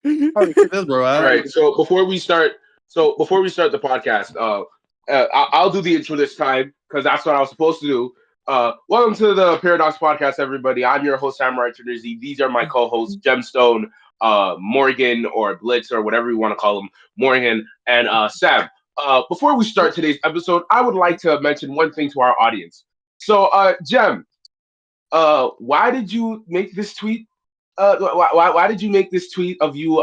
Bro, All right. So before we start the podcast, I'll do the intro this time because that's what I was supposed to do. Welcome to the Paradox Podcast, everybody. I'm your host, Samurai Trinity. These are my co-hosts, Gemstone, Morgan, or Blitz, or whatever you want to call them, Morgan and Sam. Before we start today's episode, I would like to mention one thing to our audience. So, Gem, why did you make this tweet? Why did you make this tweet of you?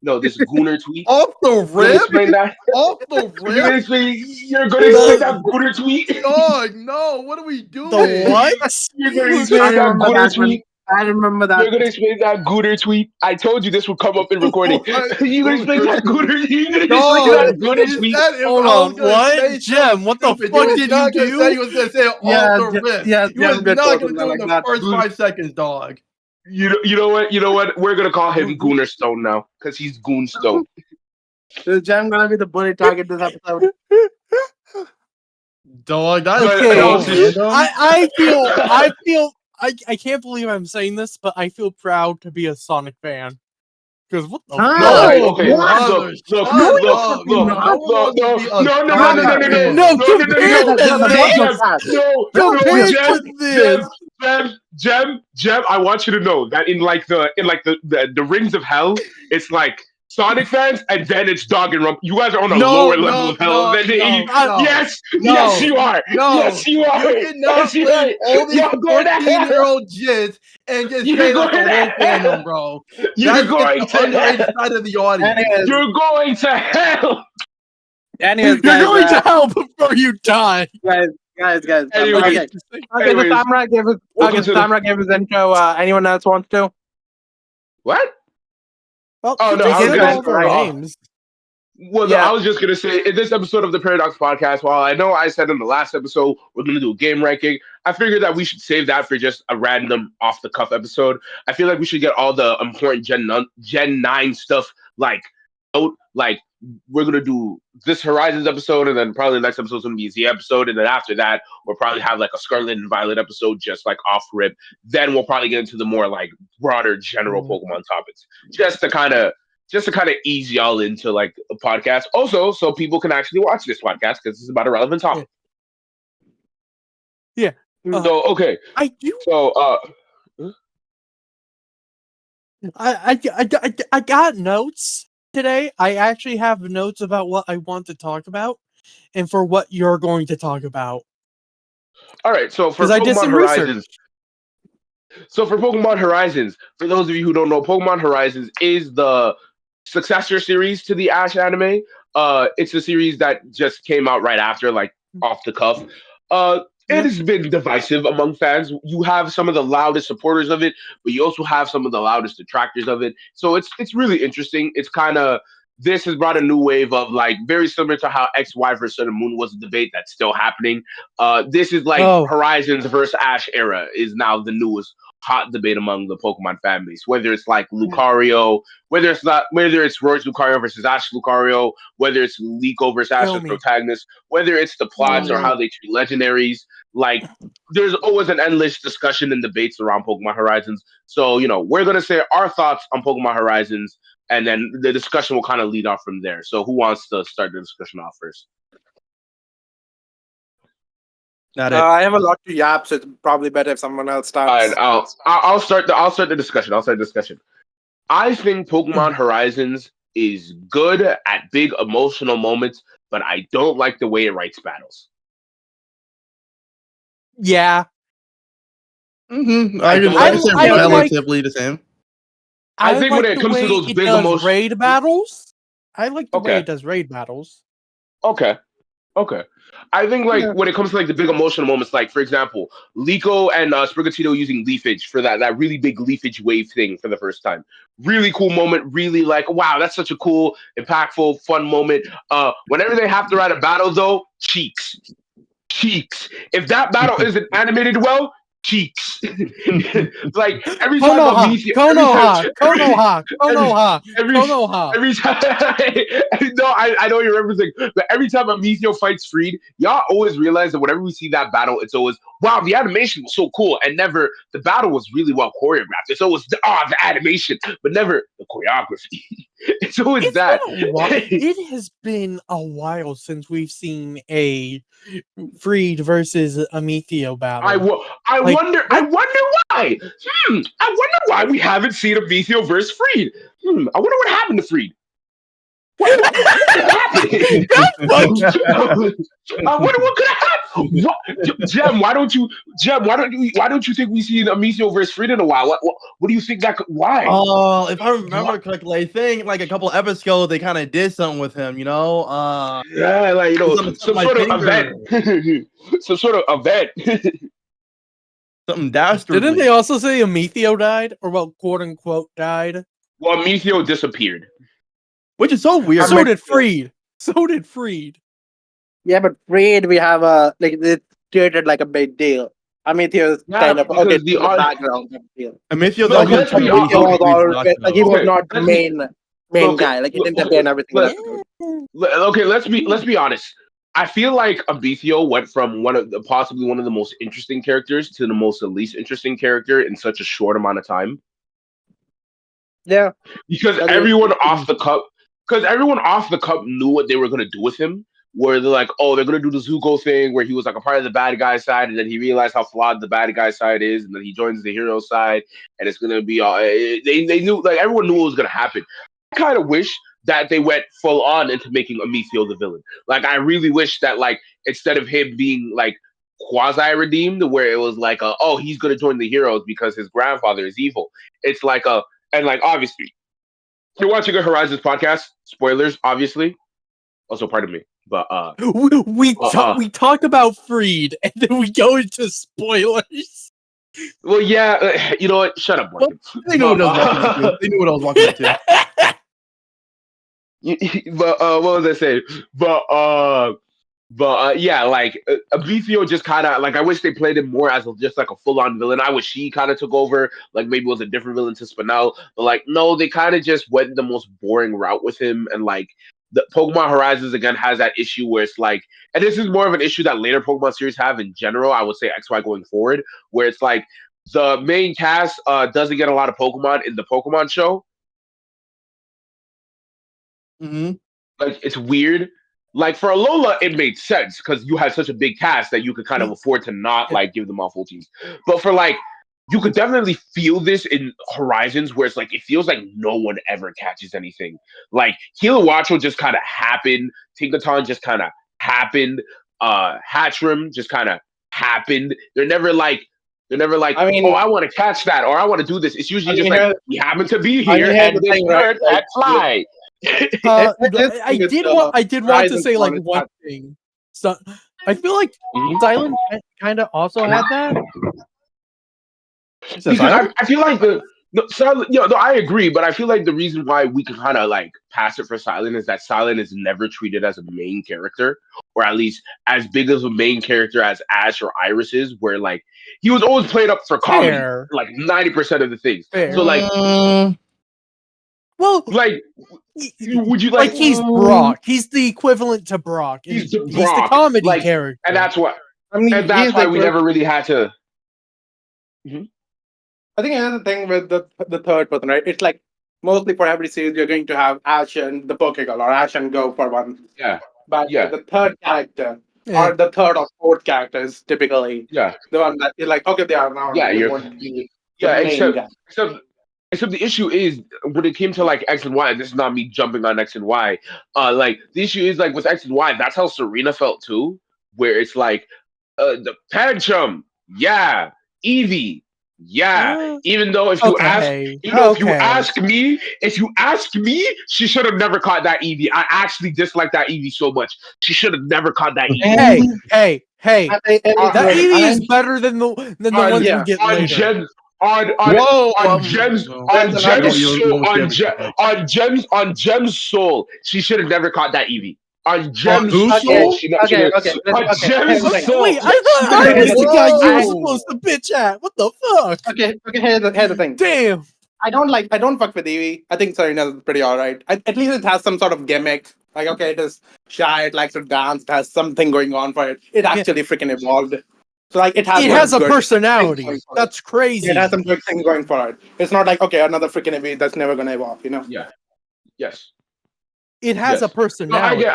No, this Gooner tweet. off the You gonna rip, explain that? off the You gonna rip. explain? You're gonna explain that Gooner tweet? Dog, no. What are we doing? The what? You're gonna I explain that remember Gooner that one. tweet? I remember that. You're gonna explain that Gooner tweet? I told you this would come up in recording. What? You gonna explain that Gooner? You gonna explain Dog, that Gooner you tweet? said if Hold I was on, gonna what? say Gem, what the stupid, fuck was did not you gonna say do? you was gonna say it Yeah, off the rip. yeah, You was Gem did not talk gonna about do it like in the that. first 5 seconds, dog. You know what? You know what? We're gonna call him Gooner Stone now because he's Goonstone. Is Gem gonna be the bully target this episode? Dog, that's Okay, so also- random. I can't believe I'm saying this, but I feel proud to be a Sonic fan. Because what the Huh? No, fuck? okay. What? Look, Shut look, up. look, No one wants to be a no, Sonic no, fan. No, no, compared to Gem, I want you to know that in the rings of hell, it's like Sonic fans, and then it's Danganronpa. You guys are on a lower level of hell than yes, you are. No, yes, you are. you cannot Yes, you leave are. all these You're going to hell. 14-year-old jits and just You're say that's going the to whole hell. fandom, bro. You're That's going just to the underage hell. side of the audience. You're going to hell. Anyways, You're guys, going to hell before you die. guys. Anyways. Okay, Anyways, so Samurai gave his. welcome Okay, to so Samurai gave his intro. Anyone else wants to? What? Well, Oh, no, they I was said gonna- all their right. names. Well, no, Yeah. I was just gonna say in this episode of the Paradox Podcast, while I know I said in the last episode we're gonna do a game ranking, I figured that we should save that for just a random off the cuff episode. I feel like we should get all the important Gen 9 stuff out. Like we're gonna do this Horizons episode, and then probably the next episode's gonna be a Z episode, and then after that we'll probably have like a Scarlet and Violet episode, just like off rip. Then we'll probably get into the more like broader general Pokemon topics, just to kind of ease y'all into like a podcast. Also, so people can actually watch this podcast because it's about a relevant topic. Yeah. So okay. I do. So I got notes today. I actually have notes about what I want to talk about, and for what you're going to talk about. all right. So for 'Cause I did Pokemon some Horizons. research. So for Pokemon Horizons, for those of you who don't know, Pokemon Horizons is the successor series to the Ash anime. It's a series that just came out right after, like off the cuff. It has been divisive among fans. You have some of the loudest supporters of it, but you also have some of the loudest detractors of it. So it's really interesting. It's kind of this has brought a new wave of like very similar to how XY versus Sun and Moon was a debate that's still happening. This is like Horizons versus Ash era is now the newest hot debate among the Pokemon fan base. Whether it's like Lucario, whether it's Roy's Lucario versus Ash Lucario, whether it's Liko versus Ash as protagonist, whether it's the plots or how they treat legendaries. Like there's always an endless discussion and debates around Pokemon Horizons. So, we're gonna say our thoughts on Pokemon Horizons, and then the discussion will kind of lead off from there. So who wants to start the discussion off first? I have a lot to yap, so it's probably better if someone else starts. All right, I'll start the discussion. I think Pokemon Horizons is good at big emotional moments, but I don't like the way it writes battles. Yeah. Mm-hmm. I I say I relatively the same. I think when it comes to those big emotions, raid battles, I like the way Okay. it does raid battles. Okay. I think when it comes to like the big emotional moments, like for example, Liko and Sprigatito using leafage for that really big leafage wave thing for the first time. Really cool moment. Really like, wow, that's such a cool, impactful, fun moment. Whenever they have to write a battle though, cheeks. If that battle isn't animated well, cheeks. Like every time Konoha. Every time, no, I know you're referencing, but every time Amicio fights Freed, y'all always realize that whenever we see that battle, it's always, wow, the animation was so cool, and never, the battle was really well choreographed. It's always, the animation, but never the choreography. So is It's that. been a while. It has been a while since we've seen a Freed versus Amethio battle. I Like, wonder why. I wonder why we haven't seen a Vethio versus Freed. I wonder what happened to Freed. What happened? I wonder what could have happened. Jem, why don't you think we see Amicio versus Freed in a while? What do you think that could, why? Oh, if I remember correctly, I think like a couple episodes ago they kind of did something with him. Yeah, like some my sort of finger. event. Some sort of event. Something dastardly. Didn't they also say Amethio died? Or, well, quote unquote died? Well, Amicio disappeared. Which is so weird. So did Freed. So did Freed. Yeah, but Raid, we have it's treated like a big deal. Ametheus Yeah, kind of because okay the in the background of the deal. Amethio's Look, always let's kind be of honest. Ametheus was all like like he was Okay, not the let's be- main look, guy. Like he look, didn't appear in everything. look, else. okay, let's be honest. I feel like Abithio went from possibly one of the most interesting characters to the most least interesting character in such a short amount of time. Yeah, Because agree. everyone off the cup knew what they were gonna do with him. Where they're like, oh, they're gonna do the Zuko thing, where he was like a part of the bad guy side, and then he realized how flawed the bad guy side is, and then he joins the hero side, and it's gonna be all. They knew, like everyone knew what was gonna happen. I kind of wish that they went full on into making Amicio the villain. Like I really wish that like instead of him being like quasi redeemed, where it was like oh, he's gonna join the heroes because his grandfather is evil. It's like and like obviously you're watching a Horizons podcast. Spoilers, obviously. Also, pardon me, but We talk about Freed, and then we go into spoilers. well, yeah, you know what? Shut up, Morgan. They knew what I was walking into. They knew what I was walking into. But what was I saying? But yeah, like Abithio just kind of like I wish they played him more as just like a full on villain. I wish he kind of took over, like maybe was a different villain to Spinel. But like no, they kind of just went the most boring route with him, and like the Pokemon Horizons again has that issue where it's like, and this is more of an issue that later Pokemon series have in general. I would say XY going forward, where it's like the main cast doesn't get a lot of Pokemon in the Pokemon show. Mm-hmm. Like it's weird. Like for Alola, it made sense because you had such a big cast that you could kind of afford to not like give them all full teams. But for like, you could definitely feel this in Horizons where it's like it feels like no one ever catches anything. Like Kilowattrel just kind of happened, Tinkaton just kind of happened, Hatchrim just kind of happened. I mean, oh, I want to catch that or I want to do this. It's usually just like we happen to be here and this bird can't fly. I did want to say like one thing. So I feel like Silent kind of also had that. Because I feel like I agree, but I feel like the reason why we can kind of like pass it for Silent is that Silent is never treated as a main character, or at least as big of a main character as Ash or Iris is, where like he was always played up for comedy, like 90% of the things. Fair. So like, well, like, would you like? He's Brock. He's the equivalent to Brock. He's the comedy like, character, and that's why. I mean, and that's why we never really had to. I think another thing with the third person, right? It's like mostly for every series you're going to have Ash and the Pokeball or Ash and Go for one. Yeah. But Yeah. the third character or the third or fourth character is typically the one that you're like, okay, they are now. Yeah, you're except the issue is when it came to like X and Y, and this is not me jumping on X and Y. Like the issue is like with X and Y, that's how Serena felt too, where it's like the Pancham, yeah, Eevee, yeah. Even though if you ask me, she should have never caught that Eevee. I actually dislike that Eevee so much. She should have never caught that Eevee. Hey. That Eevee is better than the ones we get later. On Gem's soul, she should have never caught that Eevee. On Gem's soul, okay. On Gem's soul. Wait, I thought I was the guy you were supposed to bitch at. What the fuck? Okay. Here's the thing. Damn. I don't fuck with Eevee. I think Serena's pretty alright. At least it has some sort of gimmick. Like, okay, it is shy, it likes to dance, it has something going on for it. It actually freaking evolved. So like it has a good personality. things for it. That's crazy. It has some good things going for it. It's not like, okay, another freaking EV that's never gonna evolve, you know? Yeah. Yes. It has Yes. a No, personality.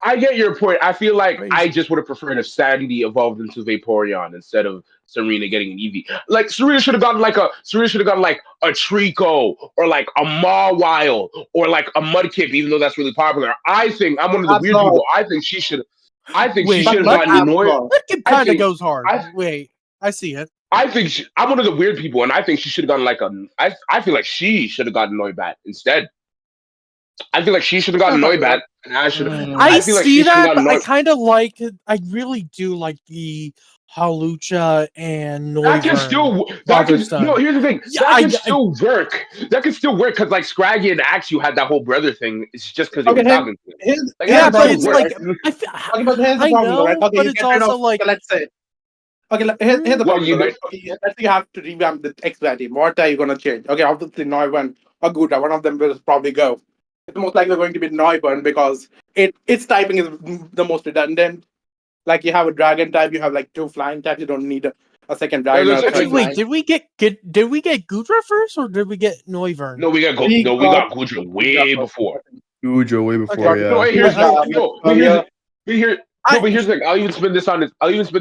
I get your point. I feel like I Crazy. just would have preferred if Sandy evolved into Vaporeon instead of Serena getting an Eevee. Like Serena should have gotten like a Trico or like a Mawile or like a Mudkip, even though that's really popular. I think I'm one of the weird people. Absolutely. I think she Wait, should have Mudkip- gotten annoyed. Mudkip I kind of think goes hard. I Wait, I see it. I think I'm one of the weird people, and I think she should have gotten like a. I feel like she should have gotten Noibat instead. I feel like she should have gotten Noibat, and I should. I feel like see she should have that, gotten but I Noibat. kind of like. I really do like the Halucha and That can Noivern still. father son. No, here's the thing. Yeah, That can still work. That can still work because like Scraggy and Axew had that whole brother thing. It's just because he Okay, was talking to him. Like, yeah, that but can it's still like work. Okay, but here's the I problem, though, right? know, Okay, but you it's get rid also of, like okay, let's say. Okay, here's the What problem, you though, right? do? Okay, let's say you have to revamp the X-Bad team. What are you gonna change? Okay, obviously Noivern or Gudra, one of them will probably go. It's most likely going to be Noivern because its typing is the most redundant. Like you have a dragon type, you have like 2 flying types. You don't need a second dragon or a Actually, actually third wait. flying. Did we get Gudra first, or did we get Noivern? No, we got Gudra way before. Ujo way before, Okay. No, yeah. here's but here's I- the thing. I'll even spin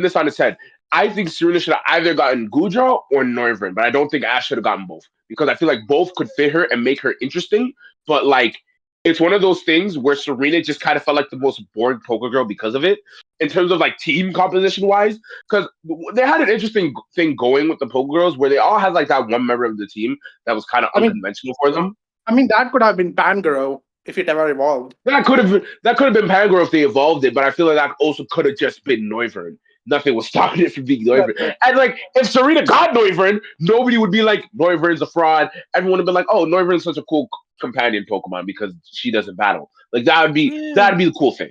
this on its head. I think Serena should have either gotten Gudra or Noivern, but I don't think Ash should have gotten both because I feel like both could fit her and make her interesting. But like, it's one of those things where Serena just kind of felt like the most boring poker girl because of it, in terms of like team composition wise. Because they had an interesting thing going with the poker girls where they all had like that one member of the team that was kind of unconventional for them. I mean, that could have been Pangoro if it ever evolved. That could have been Pangoro if they evolved it, but I feel like that also could have just been Noivern. Nothing was stopping it from being Noivern. And like if Serena got Noivern, nobody would be like Noivern's a fraud. Everyone would be like, oh, Noivern's such a cool companion Pokemon because she doesn't battle. Like that'd be the cool thing.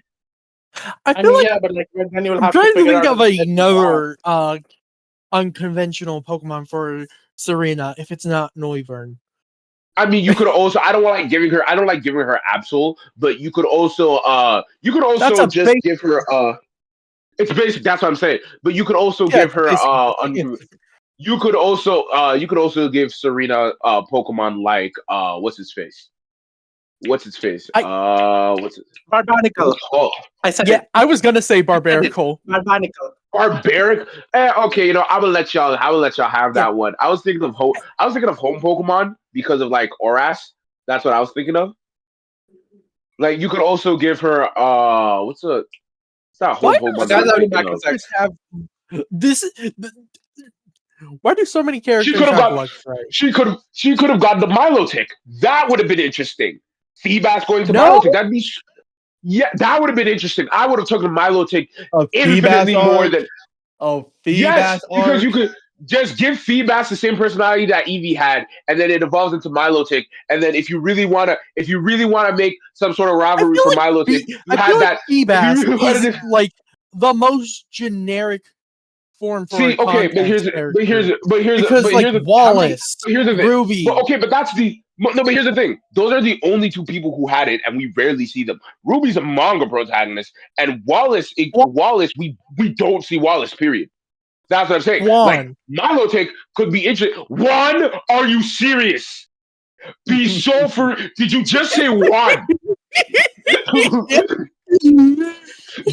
I feel like yeah, but like then you will I'm have trying to figure think out of another unconventional Pokemon for Serena if it's not Noivern. I mean, you could also. I don't like giving her Absol, but you could also. Just give her. It's basic. That's what I'm saying. But you could also give her. You could also give Serena Pokemon like what's its face? What's its face? What's it? Barbarical. Oh, I said Yeah, I was gonna say Barbarical. Barbarical. Barbaric. Okay, I will let y'all have that one. I was thinking of home Pokemon because of like Oras. That's what I was thinking of. Like you could also give her what's that home Pokemon? Guys, I'll be that back I'm in thinking a sec. This. Why do so many characters have have got luck? Right? she could have gotten the Milotic. That would have been interesting. Feebas going to No? Milotic. That would have been interesting. I would have taken Milotic infinitely Feebas more arc? than Oh, Feebas yes, because arc? you could just give Feebas the same personality that Eevee had, and then it evolves into Milotic. And then if you really wanna make some sort of rivalry for Milotic, you have that. Feebas is like the most generic form for a but here's because Wallace, here's the thing. Ruby. But here's the thing. Those are the only two people who had it, and we rarely see them. Ruby's a manga protagonist, and Wallace, we don't see Wallace. Period. That's what I'm saying. Like Milotic could be interesting. One, are you serious? Be so for. Did you just say one?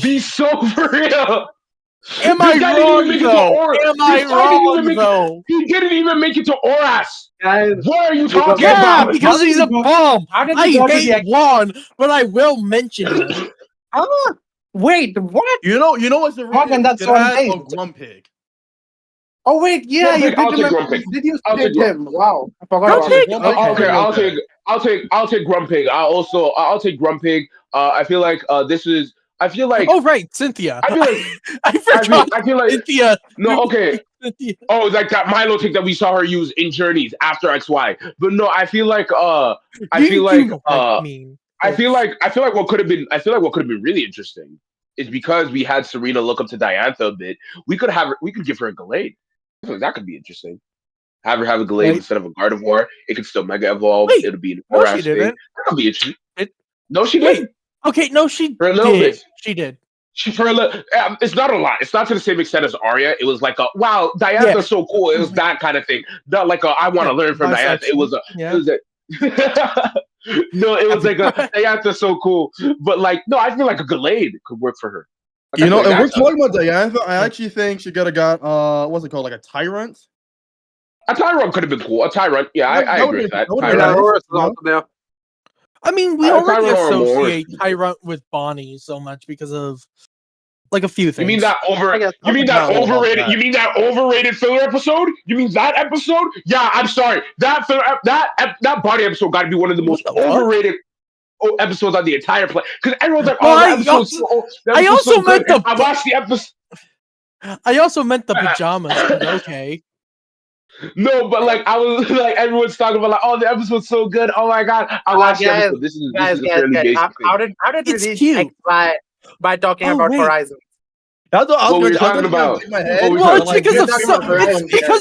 Be so for real. Am I wrong though? He didn't even make it to Oras. Guys, what are you talking about? Yeah, because he's a bomb. I hate Juan, but I will mention him. Wait, what? You know what's the reason? That's so insane. Grumpig. Oh wait, yeah, you did remember. Did you say him? Wow, I forgot about it. Okay, I'll take Grumpig. I'll take Grumpig. I feel like this is. I feel like. Oh right, Cynthia. I feel like. I forgot. I feel like Cynthia. No, okay. Oh, like that Milotic that we saw her use in Journeys after XY. But no, I feel like I feel like what could have been really interesting is because we had Serena look up to Diantha a bit. We could give her a Gallade. I feel like that could be interesting. Have her have a Gallade instead of a Gardevoir. It could still Mega Evolve. It'll be an no, she didn't. That could be interesting. No, she didn't. Okay, no, she for a little did. bit. She did. It's not a lot. It's not to the same extent as Arya. It was like a wow, Diantha's so cool. It was that kind of thing. Not like I want to learn from Diantha. It was a. Yeah. It was a. No, it was like a Diantha's so cool. But like, no, I feel like a Gallade could work for her. Like, You know, if we're talking about Diantha, I actually think she could have got what's it called, like a Tyrant. A Tyrant could have been cool. A Tyrant, yeah, I agree with that. Tyrant. I mean, we A already Tyrant or a Morris. associate Tyrant with Bonnie so much because of like a few things. You mean that You mean that overrated? You mean that overrated filler episode? You mean that episode? Yeah, I'm sorry. That filler, that Bonnie episode got to be one of the most overrated episodes on the entire play because everyone's like, "Oh, that episode's so old." I also meant the. I watched the episode. I also meant the pajamas. But okay. No, but like I was like everyone's talking about like, oh, the episode's so good. Oh my god, I watched the episode. This is a fairly basic thing. How did It's we cute. by talking about Horizon? That's what I was talking about. Well, it's because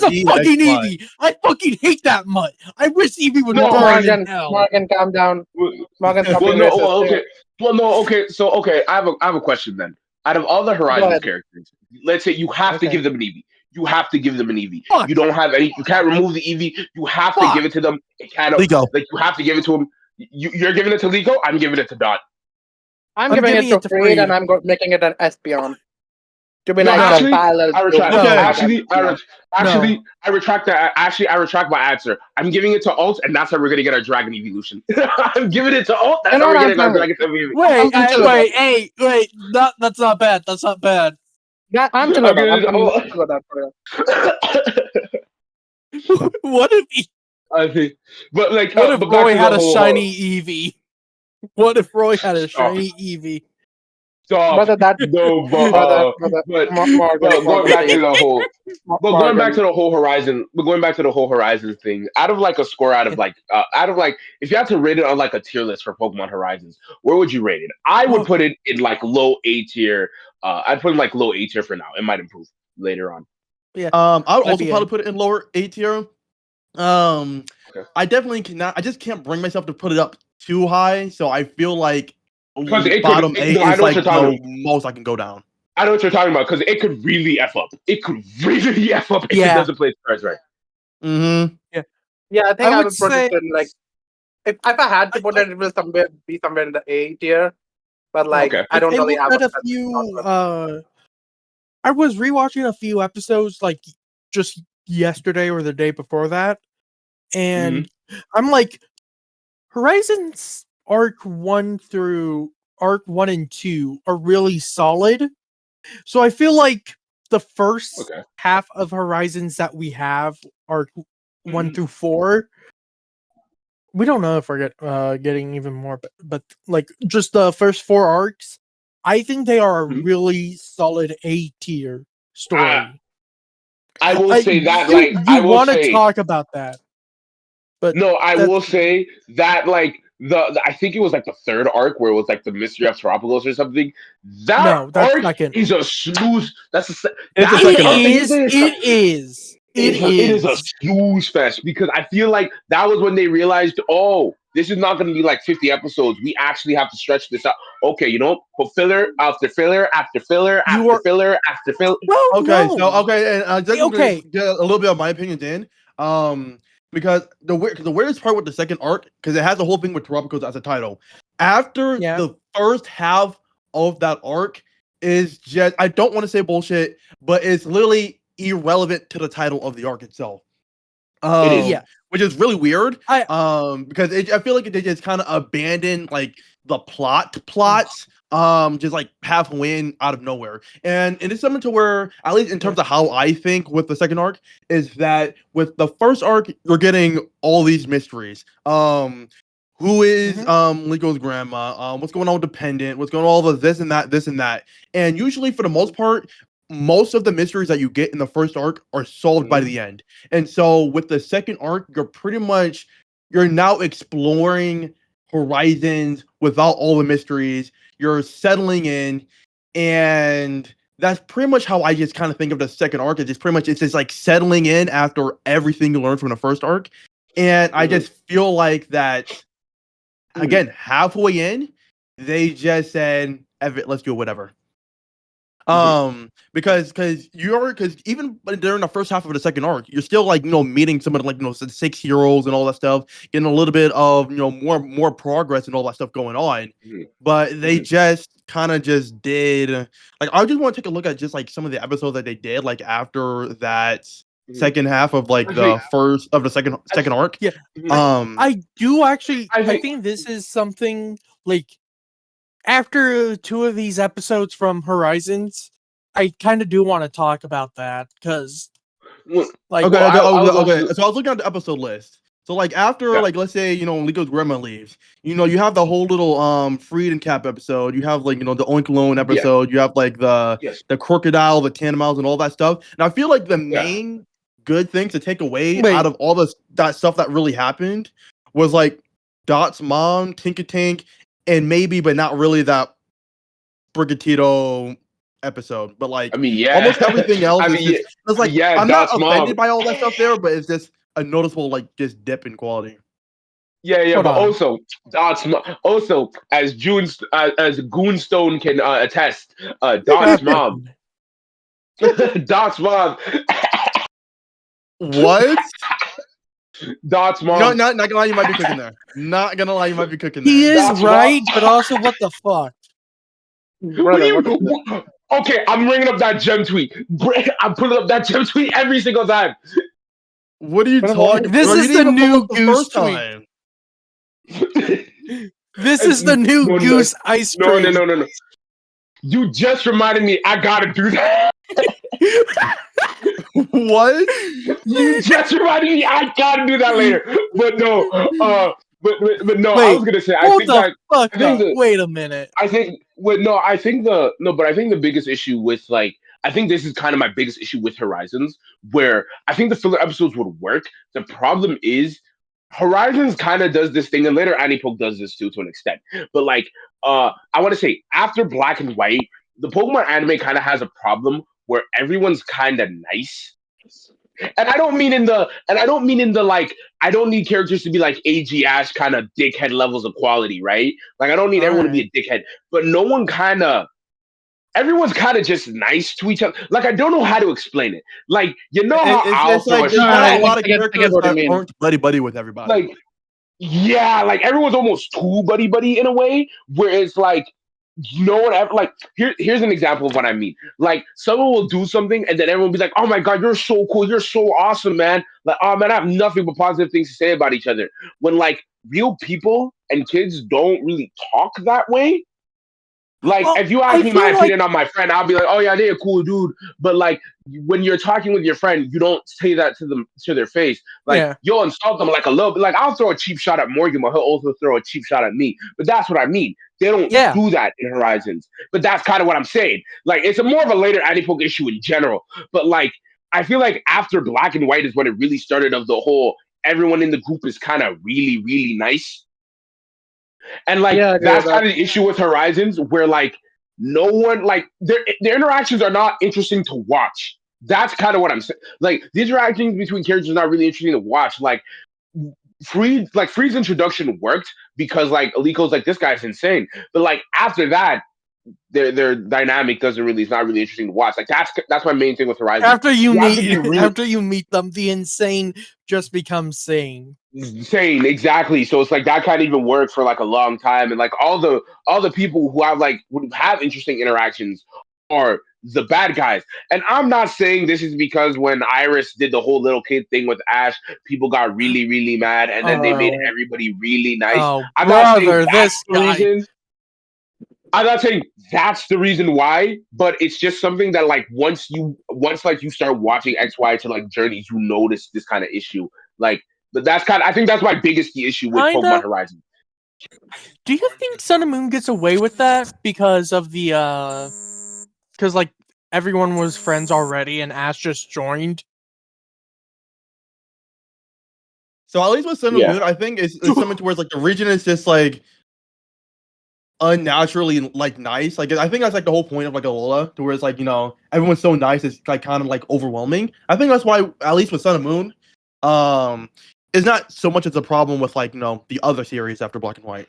of fucking Eevee. I fucking hate that mutt. I wish Eevee would burn in hell. Morgan, calm down. Morgan, okay. So okay, I have a question then. Out of all the Horizon characters, let's say you have to give them an Eevee. You have to give them an Eevee. You don't have any. You can't remove the Eevee. You have to give it to them. It can't. Liko. Like you have to give it to him. You're giving it to Liko. I'm giving it to Dot. I'm giving it to Freed, and I'm making it an Espeon. To be nice, I retract. I retract that. Actually, I retract my answer. I'm giving it to Alt, and that's how we're gonna get our Dragon Evolution. I'm giving it to Alt. That's how we're getting our Dragon Evolution. Wait. That's not bad. That's not bad. Yeah, I'm chill about that for you. What if I think, but like, what if Roy had a shiny Eevee? What if Roy had a shiny Eevee? Stop. Going back to the whole Horizon. But going back to the whole Horizon thing. Out of like a score, out of like, if you had to rate it on like a tier list for Pokemon Horizons, where would you rate it? I would put it in like low A tier. I'd put it in like low A tier for now. It might improve later on. Yeah. I would also probably put it in lower A tier. I definitely cannot. I just can't bring myself to put it up too high. So I feel like bottom 8 is like the most I can go down. I know what you're talking about because it could really F up. It could really F up if it doesn't play its cards right. Mm-hmm. Yeah, I think I would put it in like if I had to put it, it will be somewhere in the A tier. But like I don't really have a few. I was rewatching a few episodes like just yesterday or the day before that, and I'm like, Horizons Arc 1 through Arc 1 and 2 are really solid. So I feel like the first half of Horizons that we have, Arc 1 through 4, we don't know if we're getting even more, but like just the first 4 arcs, I think they are a really solid A tier story. I will say that you want to talk about that. But no, I will say that like I think it was like the third arc where it was like the mystery of Terapagos or something. That arc is a snooze. It is a snooze fest because I feel like that was when they realized, oh, this is not going to be like 50 episodes. We actually have to stretch this out. Okay, you know, put filler after filler after filler after filler after filler. And just get a little bit of my opinion in. Because the weirdest part with the second arc, because it has the whole thing with Terapagos as a title. After the first half of that arc is just, I don't want to say bullshit, but it's literally irrelevant to the title of the arc itself. Which is really weird. Because I feel like they just kind of abandoned like the plots. Just like halfway in out of nowhere. And it's something to where, at least in terms of how I think with the second arc, is that with the first arc, you're getting all these mysteries. Who is Liko's grandma? What's going on with the pendant? What's going on with this and that? And usually, for the most part, most of the mysteries that you get in the first arc are solved by the end. And so with the second arc, you're now exploring Horizons without all the mysteries. You're settling in, and that's pretty much how I just kind of think of the second arc. It's just like settling in after everything you learned from the first arc. And I just feel like that, again, halfway in, they just said, let's do whatever. Because even during the first half of the second arc, you're still like meeting some of the, like 6 year olds and all that stuff, getting a little bit of more progress and all that stuff going on. But they just kind of just did like I just want to take a look at just like some of the episodes that they did like after that second half of like the first of the second arc. Yeah. I do actually. I think this is something like after 2 of these episodes from Horizons, I kind of do want to talk about that because, like, okay. So I was looking at the episode list. So like after like let's say Liko grandma leaves, you have the whole little Freedom Cap episode. You have like the Oink Loan episode. You have like the crocodile, the Tanimals, and all that stuff. And I feel like the main good thing to take away out of all that stuff that really happened was like Dot's mom, Tinkatank, and maybe but not really that Brigatito episode. But like almost everything else is just like I'm Dot's not offended mom. by all that stuff there, but it's just a noticeable like just dip in quality. But also Dot's also as Goonstone can attest, Dot's mom. Dot's mom. What? Dot's mom. No, not gonna lie, you might be cooking there. Not gonna lie, you might be cooking there. He is Dot's right, but also what the fuck? Okay, I'm bringing up that gem tweet. I'm putting up that gem tweet every single time. What are you talking? This is the new Goose time. This is the new Goose ice cream. No. You just reminded me. I gotta do that. What? You just reminded me. I gotta do that later. But no. But no. Wait, I was gonna say. I think wait a minute. I think the biggest issue with like. I think this is kind of my biggest issue with Horizons, where I think the filler episodes would work. The problem is Horizons kind of does this thing, and later Anipoke does this too to an extent. But like, I want to say after Black and White, the Pokemon anime kind of has a problem where everyone's kind of nice. And I don't mean in the like I don't need characters to be like AG Ash kind of dickhead levels of quality, right? Like I don't need everyone to be a dickhead, but everyone's kind of just nice to each other. Like I don't know how to explain it. Like how it's like there's a lot of characters that aren't buddy with everybody. Like like everyone's almost too buddy in a way, where it's like no one ever like here's an example of what I mean. Like someone will do something and then everyone will be like, "Oh my god, you're so cool, you're so awesome, man!" Like, "Oh man, I have nothing but positive things to say about each other." When like real people and kids don't really talk that way. Like, if you ask me my opinion on my friend, I'll be like, "Oh yeah, they're a cool dude." But like, when you're talking with your friend, you don't say that to their face. Like, you'll insult them like a little bit. Like, I'll throw a cheap shot at Morgan, but he'll also throw a cheap shot at me. But that's what I mean. They don't do that in Horizons. But that's kind of what I'm saying. Like, it's more of a later Anipoke issue in general. But like, I feel like after Black and White is when it really started. Of the whole, everyone in the group is kind of really, really nice. And like that's kind of the issue with Horizons, where like no one like their interactions are not interesting to watch. That's kind of what I'm saying. Like the interactions between characters are not really interesting to watch. Like Freed's introduction worked because like Aliko's like, this guy's insane. But like after that, their dynamic is not really interesting to watch. Like that's my main thing with Horizon. After you meet them, the insane just becomes sane. Sane, exactly. So it's like that can't even work for like a long time. And like all the people who have interesting interactions are the bad guys. And I'm not saying this is because when Iris did the whole little kid thing with Ash, people got really, really mad and then they made everybody really nice. I'm not saying that's the reason. I'm not saying that's the reason why, but it's just something that like once you start watching XY to like journeys, you notice this kind of issue. Like, but I think that's my biggest issue with Pokemon Horizon. Do you think Sun and Moon gets away with that because of the because like everyone was friends already and Ash just joined? So at least with Sun and Moon, I think it's something towards like the region is just like unnaturally like nice. Like I think that's like the whole point of like Alola, to where it's like everyone's so nice, it's like kind of like overwhelming. I think that's why at least with Sun and Moon, it's not so much as a problem with like the other series after Black and White.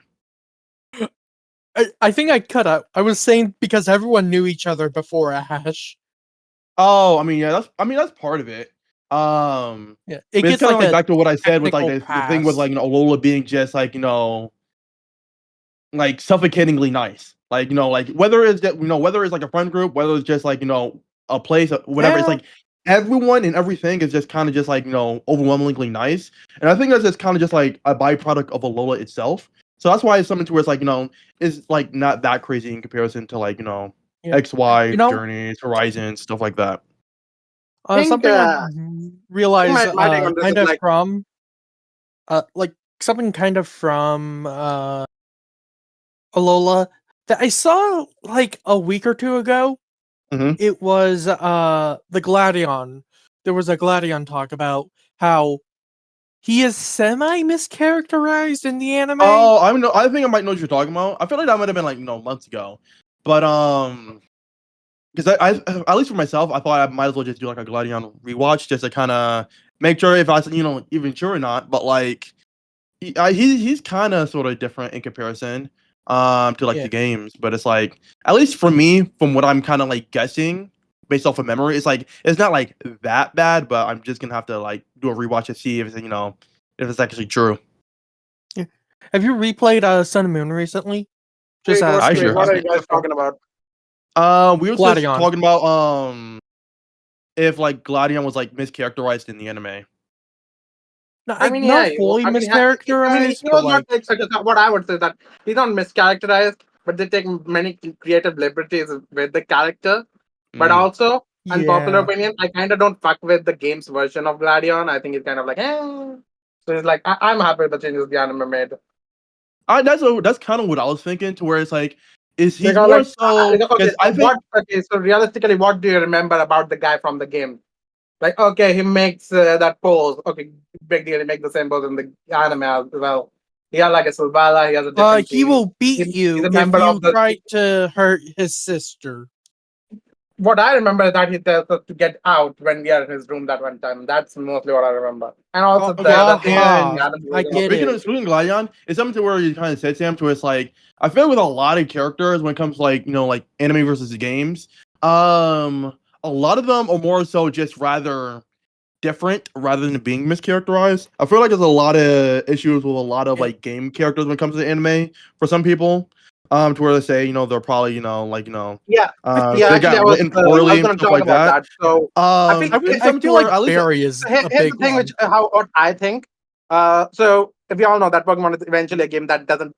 I think I cut out. I was saying because everyone knew each other before Ash. Oh, I mean, yeah, that's part of it. Yeah, it it's kind of like back to what I said with like the thing with pass. like Lola being just like like suffocatingly nice. Like like whether it's that whether it's like a friend group, whether it's just like a place, whatever. It's Yeah. like everyone and everything is just kind of just like overwhelmingly nice. And I think that's just kind of just like a byproduct of Alola itself. So that's why it's something to where it's like it's like not that crazy in comparison to like Yeah. XY journeys, Horizons, stuff like that. Something I realized my take on this kind is of like- from like something kind of from Alola that I saw like a week or two ago. Mhm. It was the Gladion. There was a Gladion talk about how he is semi mischaracterized in the anime. Oh, I think I might know what you're talking about. I feel like that might have been like months ago, but because I at least for myself, I thought I might as well just do like a Gladion rewatch just to kind of make sure if I was even sure or not. But like he's kind of sort of different in comparison to like the games, but it's like at least for me, from what I'm kind of like guessing based off of memory, it's not like that bad. But I'm just gonna have to like do a rewatch to see if it's if it's actually true. Yeah. Have you replayed Sun and Moon recently? Wait, what are you asking. guys talking about? We were just talking about if like Gladion was like mischaracterized in the anime. No, I mean, not fully mischaracterized. He was not like what I would say that he's not mischaracterized, but they take many creative liberties with the character. But also, unpopular opinion, I kind of don't fuck with the game's version of Gladion. I think it's kind of like, So it's like I'm happy with the changes the anime made. That's kind of what I was thinking. To where it's like, he's because, more like, so. So realistically, what do you remember about the guy from the game? Like, okay, he makes that pose. Okay, big deal. He makes the same pose in the anime as well. He has like a Silvala. He has a different he will beat you if you try to hurt his sister. What I remember is that he tells us to get out when we are in his room that one time. That's mostly what I remember. And also, I get it. Speaking of Gladion, it's something to where you kind of said, Sam, to where it's like, I feel with a lot of characters when it comes to like, like anime versus games, a lot of them are more so just rather different rather than being mischaracterized. I feel like there's a lot of issues with a lot of like game characters when it comes to anime for some people. To where they say, they're probably, they got written poorly and stuff like that. So I feel like Barry is here's the thing, which what I think. So if we all know that Pokemon is eventually a game that doesn't.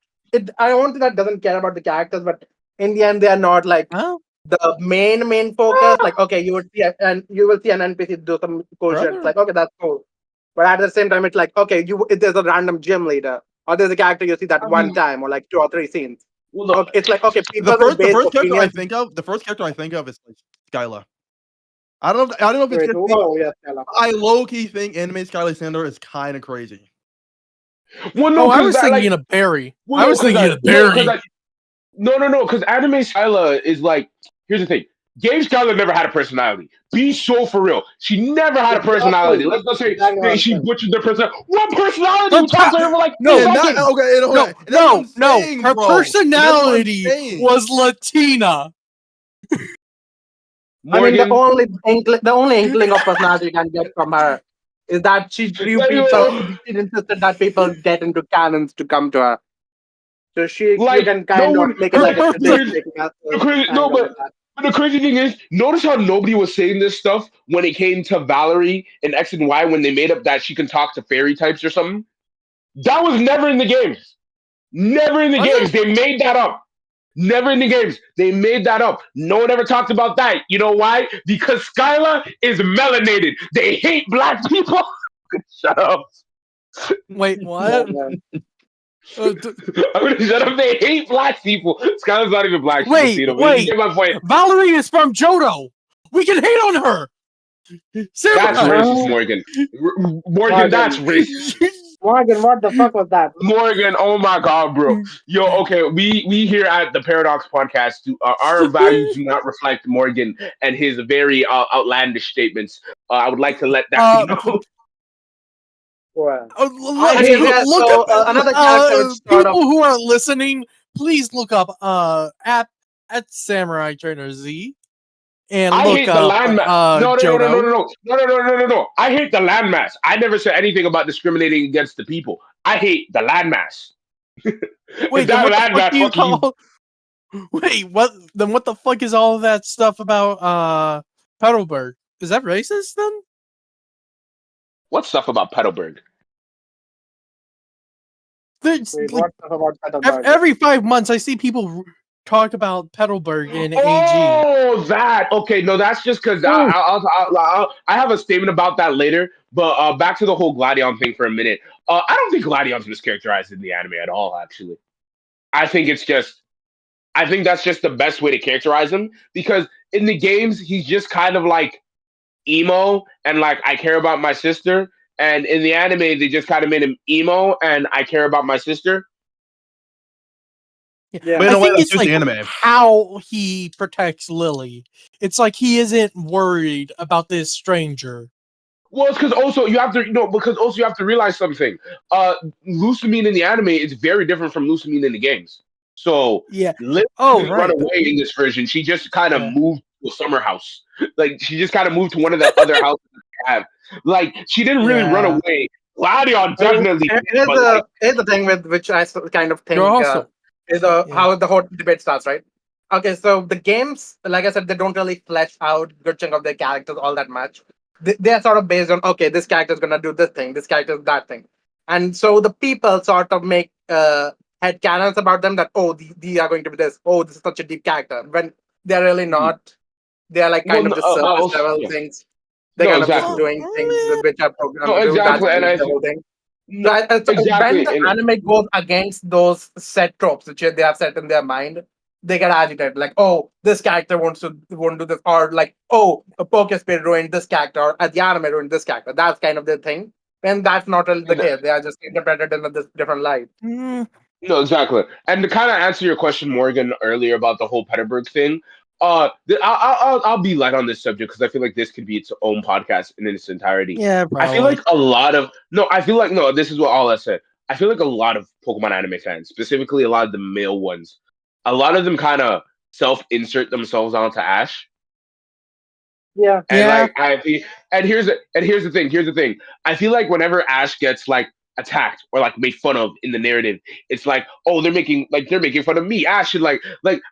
I don't think that doesn't care about the characters, but in the end, they are not like the main focus. Like, okay, you will see an NPC do some cool shit. It's like, okay, that's cool. But at the same time, it's like, okay, if there's a random gym leader or there's a character you see that one time or like 2 or 3 scenes. Okay, it's like, okay, people the first character I think of is like Skyla. I don't know if it's just me. I low key think anime Skyla Sander is kind of crazy. Well, no, I was thinking of Barry. I was thinking of Barry. No, because anime Skyla is like, here's the thing. Game Skyla never had a personality. Be so for real. She never had a personality. Let's not say she butchered their personality. What personality? You talked to her for like Her personality was Latina. I mean, the only inkling of personality you can get from her is that she drew people. She insisted that people get into cannons to come to her. So you can kind of make it like a tradition. But the crazy thing is, notice how nobody was saying this stuff when it came to Valerie and X and Y when they made up that she can talk to fairy types or something. That was never in the games. Never in the games. They made that up. Never in the games. They made that up. No one ever talked about that. You know why? Because Skyla is melanated. They hate black people. Shut up. Wait, what? I'm gonna shut up. They hate black people. Skyla's not even black. Wait. You get my point. Valerie is from Johto. We can hate on her. That's racist, Morgan. Morgan, that's racist. Morgan, what the fuck was that? Morgan, oh my god, bro. Yo, okay, we here at the Paradox Podcast, our values do not reflect Morgan and his very outlandish statements. I would like to let that be known. Well, look up another character people who are listening. please look up at Samurai Trainer Z and I look hate the up landmass. Johto. No. I hate the landmass. I never said anything about discriminating against the people. I hate the landmass. Wait, If then that what the fuck landmass do you fucking you. call? Wait, what? Then what the fuck is all of that stuff about Petalburg? Is that racist then? What stuff about Petalburg? There's, Wait, like, what stuff about Petalburg? every 5 months, I see people talk about Petalburg in AG. Oh, that. Okay, no, that's just because I have a statement about that later. But back to the whole Gladion thing for a minute. I don't think Gladion's mischaracterized in the anime at all. Actually, I think it's just. I think that's just the best way to characterize him because in the games he's just kind of like emo and like I care about my sister, and in the anime they just kind of made him emo and I care about my sister. Yeah. But in I a way, think that's it's just like the anime. how he protects Lily. It's like he isn't worried about this stranger. Well, it's because also you have to because also you have to realize something. Lusamine in the anime is very different from Lusamine in the games. So Yeah. Liv Oh, didn't run right. away in this version. She just kind of Yeah. moved to a summer house. Like she just kind of moved to one of the other houses they have. Like she didn't really run Yeah. away. Gladion I mean, definitely did, here's but like the thing with which I kind of You're think also is yeah. how the whole debate starts, right? Okay, so the games, like I said, they don't really flesh out good chunk of their characters all that much. They are sort of based on, okay, this character is gonna do this thing, this character is that thing, and so the people sort of make head canons about them that they are going to be this. Oh, this is such a deep character when they're really not. They are like well, kind of just surface also, level yeah. things. They're No, kind of just exactly. doing things which are programmed No, to do. That's exactly, and I the think whole thing. no, So when exactly, the and anime goes against those set tropes which they have set in their mind, they get agitated. Like, oh, this character won't do this, or like, oh, a Pokespin ruined this character, or the anime ruined this character. That's kind of their thing. And that's not really the and case. They are just interpreted in a different light. Mm, no, exactly. And to kind of answer your question, Morgan, earlier about the whole Peterburg thing, I'll be light on this subject because I feel like this could be its own podcast in its entirety. yeah, I feel probably. like a lot of no, I feel like no. This is what all I said. I feel like a lot of Pokemon anime fans, specifically a lot of the male ones, a lot of them kind of self-insert themselves onto Ash. Yeah. And Yeah. like here's the thing. Here's the thing. I feel like whenever Ash gets like attacked or like made fun of in the narrative, it's like, oh, they're making fun of me, Ash, and like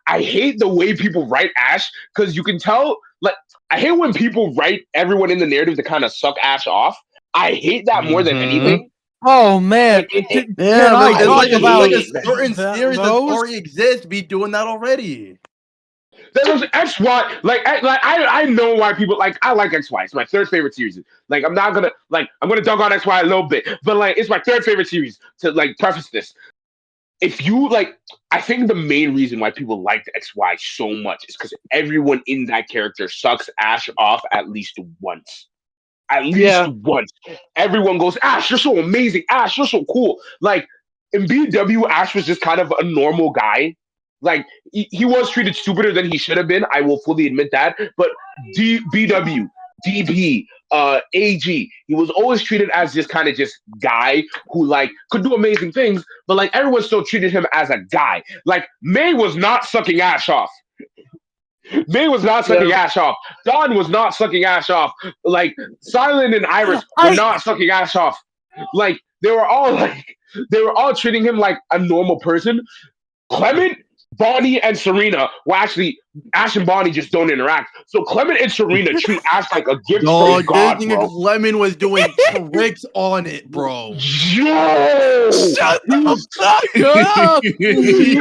I hate the way people write Ash because you can tell like I hate when people write everyone in the narrative to kind of suck Ash off. I hate that more than Mhm. anything. Oh man, Like it, can I it's talk like about a certain series that those? already exists be doing that already. There's XY. I know why people like. I like XY. It's my third favorite series. Like I'm not gonna like. I'm gonna dunk on XY a little bit, but like it's my third favorite series. To like preface this, if you like, I think the main reason why people liked XY so much is because everyone in that character sucks Ash off at least once. At least Yeah. once, everyone goes, Ash, you're so amazing. Ash, you're so cool. Like in BW, Ash was just kind of a normal guy. Like he was treated stupider than he should have been. I will fully admit that. But BW, DB, AG, he was always treated as this kind of just guy who like could do amazing things, but like everyone still treated him as a guy. Like May was not sucking Ash off. May was not Yeah. sucking Ash off. Dawn was not sucking Ash off. Like Silent and Iris were I not sucking Ash off. Like they were all treating him like a normal person. Clement, Bonnie, and Serena. Well, actually, Ash and Bonnie just don't interact. So Clement and Serena treat Ash like a gift from Dog, this God, nigga bro. Lemon was doing tricks on it, bro. Yo, shut the fuck up! He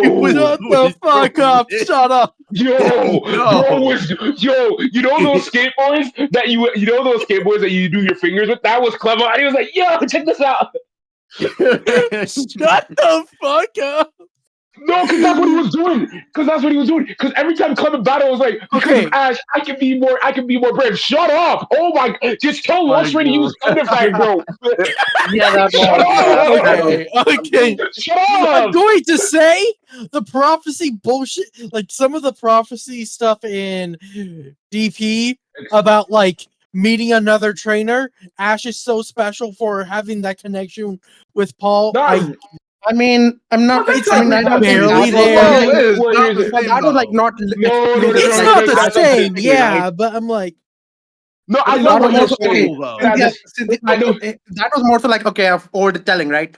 was yo, Shut the doing fuck up! tricks. Shut up! bro No. was you know those skateboards that you know those skateboards that you do your fingers with? That was clever. And he was like, yo, check this out. Shut the fuck up! No, because that's what he was doing. Because that's what he was doing. Because every time Clement battle was like, because of Okay, Ash, I can be more brave. Shut up. Oh my, just tell My Luxray to use God. Thunderfang, bro. Yeah, that Shut was kind of okay. Shut I'm up. going to say the prophecy bullshit, like some of the prophecy stuff in DP about like meeting another trainer. Ash is so special for having that connection with Paul. Not I mean, I'm not. Well, that's I mean, I not don't think barely that was there. something- It's Well, not here's the the- but same, that was like though. not. No, It's no, not the that's the same, thing, yeah, right? but I'm like, No, But I it's know not what the you're most saying. cool, though. That Cynthia, is- I know. that was more so like okay, of old telling, right?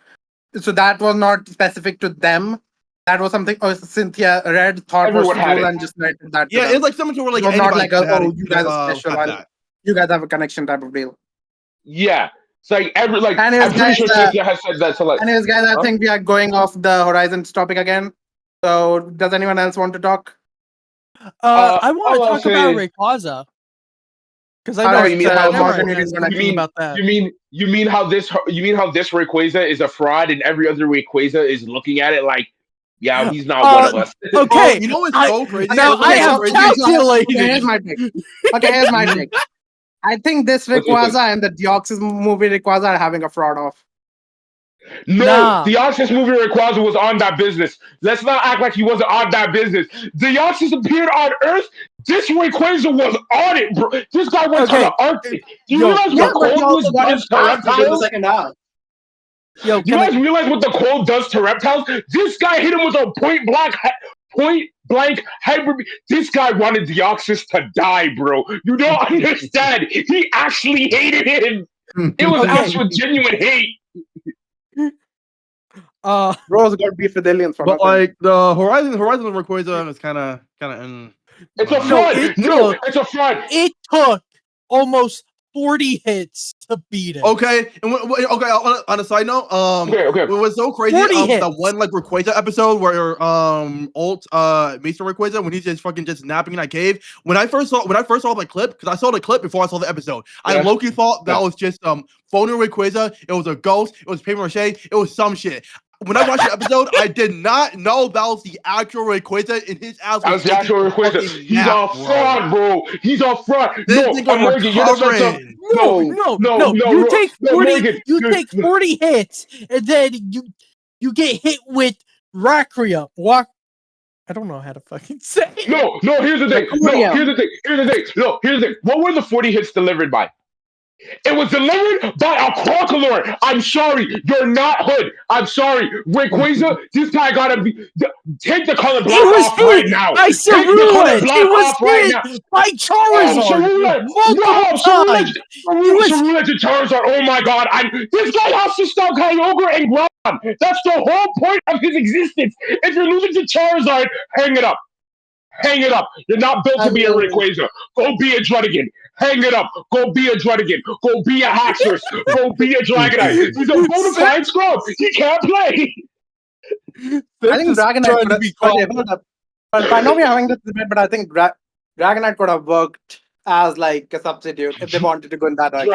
So that was not specific to them. That was something Cynthia read, thought Everyone was had cool, it. and just narrated that. Yeah, to them. it's like something to where like It was not anybody like could have oh, you guys are special, had and that. you guys have a connection type of deal. Yeah, it's like Anyways, I'm pretty guys, sure Cynthia has said that to like. anyways, guys, I Huh? think we are going off the Horizons topic again. So, does anyone else want to talk? I want all to I'll talk say about is- Rayquaza because I Oh, know you mean how Martin, Samurai you didn't has wanna- something about that. you mean how this Rayquaza is a fraud and every other Rayquaza is looking at it like, yeah, he's not one of us. Bro, Okay, you know what's I- so crazy? now What's I so have crazy? calculated. Okay, here's my take. Okay, here's my take. I think this What's your take? Rayquaza and the Deoxys movie Rayquaza are having a fraud off. No, Nah. the Deoxys movie Rayquaza was on that business. Let's not act like he wasn't on that business. The Deoxys appeared on Earth. This Rayquaza was on it, bro. This guy went to Okay. the Arctic. Do you Yo, realize Yeah, what but he cold also was got does his to ass beat in the reptiles? second half. Yo, Do you can guys I, realize what the cold does to reptiles? This guy hit him with a point blank hyper. This guy wanted Deoxys to die, bro. You don't understand. He actually hated him. It was Okay. actual genuine hate. Bro's got beef with aliens for But nothing. like the Horizon of Rayquaza is kind of in. It's a No, fraud. it No, took- it's a fraud. it took almost 40 hits to beat it. Okay, and okay. On a side note, Okay. what was so crazy? 40 That hits. one like Rayquaza episode where Alt Mr. Rayquaza when he's just napping in that cave. When I first saw the clip, because I saw the clip before I saw the episode, I Yeah. low-key thought that Yeah. was just phony Rayquaza. It was a ghost. It was paper mache. It was some shit. When I watched the episode, I did not know that was the actual Rayquaza, and his ass That was the actual Rayquaza. He's a fraud, bro. He's a fraud. This No, nigga Morgan, you're the first up. recovering. No. You take 40. Morgan, You take 40 hits, and then you get hit with Rakria. I don't know how to fucking say it. No, here's the thing. Here's the thing. What were the 40 hits delivered by? It was delivered by a Crocalor. I'm sorry. You're not Hood. I'm sorry. Rayquaza, this guy gotta be. Take the color black It was off right hit now. by Take the color Cerulege. black It was off right now. hit by Oh, Charizard Cerulege. multiple times. Cerulege and Charizard. Oh my god. This guy has to stop Kyogre and Groudon. That's the whole point of his existence. If you're losing to Charizard, hang it up. Hang it up. You're not built to be a Rayquaza. Go be a Druddigon. Hang it up. Go be a Druddigon. Go be a Haxorus. Go be a Dragonite. He's a bona fide scrub. He can't play. I think Dragonite trying could to have. be Okay, calm. hold up. But I know we're having this debate, but I think Dragonite could have worked as like a substitute if they wanted to go in that direction.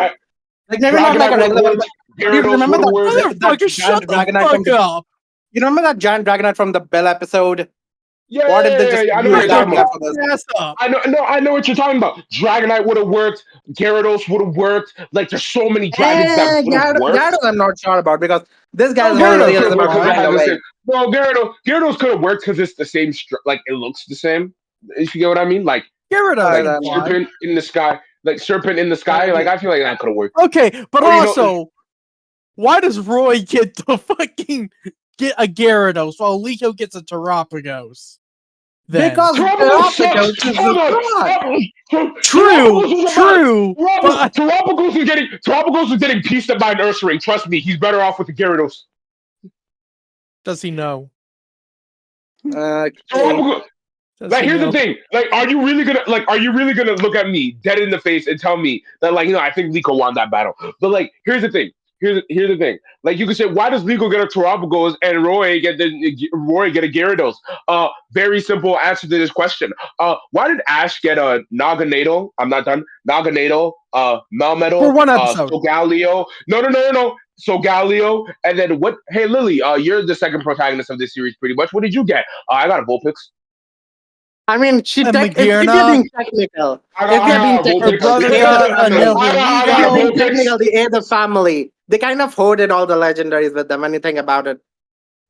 Like maybe not like a regular. Dragonite But would you remember work. that Motherfucker, shut giant the Dragonite from fuck up. You remember that giant Dragonite from the Bell episode? Yeah, What if they just I know use what you're that talking more about. for this? Ass up. I know what you're talking about. Dragonite would have worked. Gyarados would have worked. Like there's so many dragons that would have worked. Gyarados I'm not sure about because this guy is No, more Gyarados real could as have worked because it flying has the away. same. No, Gyarados could have worked because it's the same. Like it looks the same. If you get what I mean, like Gyarados Like, can fly. serpent in the sky, like serpent in the sky. Like I feel like that could have worked. Okay, but Or, you know- also, why does Roy get a Gyarados while Liko gets a Terapagos? Then? Because Terapagos sucks. Terapagos is Hold a on. fraud. True, but Terapagos is getting pieced up by an Ursaring. Trust me, he's better off with the Gyarados. does he know? Terapagos. Does Like he here's know? the thing. Are you really gonna look at me dead in the face and tell me that I think Liko won that battle? But here's the thing. Here's the thing. Like you could say, why does Liko get a Terapagos and Roy get a Gyarados? Very simple answer to this question. Why did Ash get a Naganadel? I'm not done. Naganadel, Melmetal, For one episode. Solgaleo. No. Solgaleo, and then what? Hey Lily, you're the second protagonist of this series, pretty much. What did you get? I got a Vulpix. I mean, if you're being technical, Her brother got a if you're being Nihilego. technical, the A, the family, they kind of hoarded all the legendaries with them. When you think about it,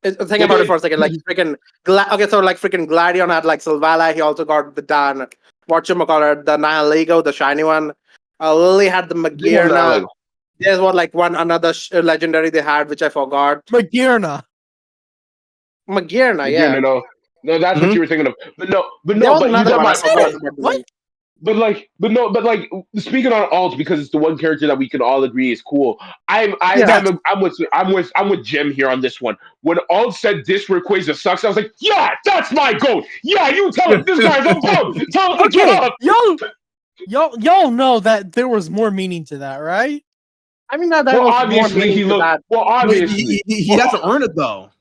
think about it for a second. Like freaking, freaking Gladion had like Sylvala. He also got the Dan. Whatchamacallit, the Nihilego, the shiny one. Lily had the Magearna. There's one another legendary they had, which I forgot. Magearna. Magearna, Again, yeah. no, that's what you were thinking of. But There was but you another talking one. I about said forgot it. about the What? name. but speaking on alt because it's the one character that we can all agree is cool. Yes. I'm with Jim here on this one. When alt said this Rayquaza sucks, I was like, yeah, that's my goat. Yeah, you tell him this guy's a bum. Tell him to get Okay, up. y'all know that there was more meaning to that, right? I mean, that Well, was more obviously meaning he to looked. that. Well, But obviously. he Well, has to earn it though.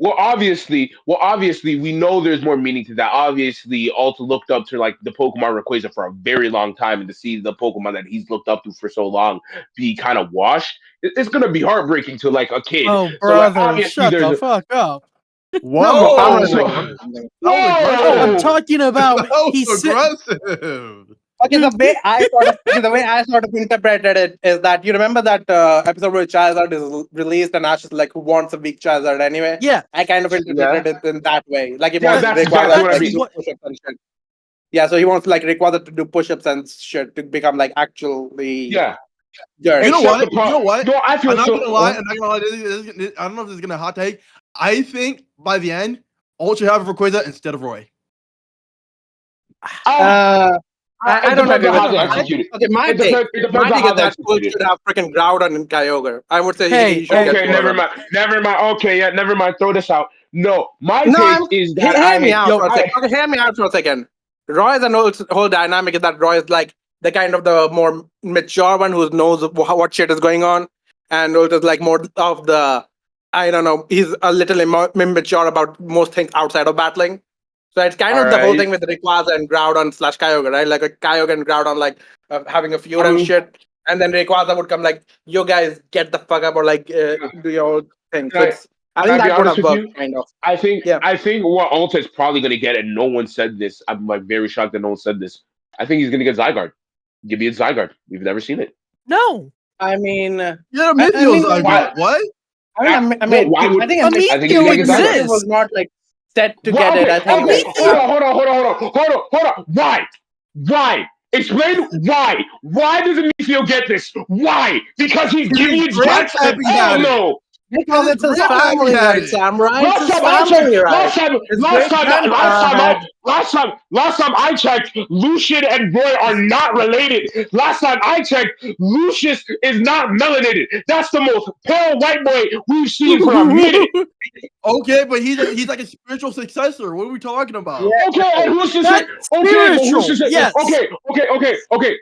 obviously, we know there's more meaning to that. Obviously, Alta looked up to like the Pokemon Rayquaza for a very long time, and to see the Pokemon that he's looked up to for so long be kind of washed, it's gonna be heartbreaking to like a kid. Oh, So like, brother, obviously, shut there's the fuck up. No, I'm oh, gonna so say Whoa, something. that was Oh, I'm aggressive. whoa, talking about That he's was aggressive. Okay, the way I sort of interpreted it is that you remember that episode where Charizard is released and Ash is like, who wants a weak Charizard anyway? Yeah. I kind of yeah, interpreted it in that way. Like he yeah, wants that's Rayquaza exactly to what I like mean. do push-ups and shit. Yeah, so he wants like Rayquaza to do push-ups and shit to become like actually Yeah, good. You know except what? the You part. know what? No, I feel I'm not so. gonna lie. I'm not gonna lie. I don't know if this is gonna hot take. I think by the end, Ult should have Rayquaza instead of Roy. Uh, I it don't depends agree on with how that. they execute it. Okay, It depends. It depends my on take how is they that Coach execute it. should have freaking Groudon and Kyogre. I would say Hey, he should get Okay, two of them. never mind. Okay, yeah, never mind. Throw this out. No, my No, take is that hear me out yo, for a second. Okay, hear me out for a second. Roy's and whole dynamic is that Roy is like the kind of the more mature one who knows what shit is going on, and Ult is like more of the, I don't know, he's a little immature about most things outside of battling. So it's kind all of the whole right. thing with Rayquaza and Groudon slash Kyogre, right? Like a Kyogre and Groudon like having a feud and Um, shit, and then Rayquaza would come like, "You guys get the fuck up," or like do your own thing. can So I it's, I can think I be that would honest have with worked you? kind of. I think Yeah. I think what Alta is probably gonna get, and no one said this. I'm like very shocked that no one said this. I think he's gonna get Zygarde. Give me a Zygarde. We've never seen it. no. I mean, Yeah, I Mythio's mean, Why? What? What? I No, mean, why would I think I think he's Amicio gonna get Zygarde? Amicio was exists. not like set to Well, get it. okay, I think okay. like Amicio. Hold on. Why? Why? Explain why. Why does Amicio get this? Why? Because he's Because his Gideon's gets? grandpappy Hell had it. no. because Because his it's his grandpappy family, had right, it. Samurai? It's Last his time I checked, family, right? His great grandpa had. last time I checked, Lucian and Roy are not related. Last time I checked, Lucius is not melanated. That's the most pale white boy we've seen for a minute. Okay, but he's like a spiritual successor. What are we talking about? Okay, and who's to say? That's Okay, but who's to spiritual. say? Yes. Okay.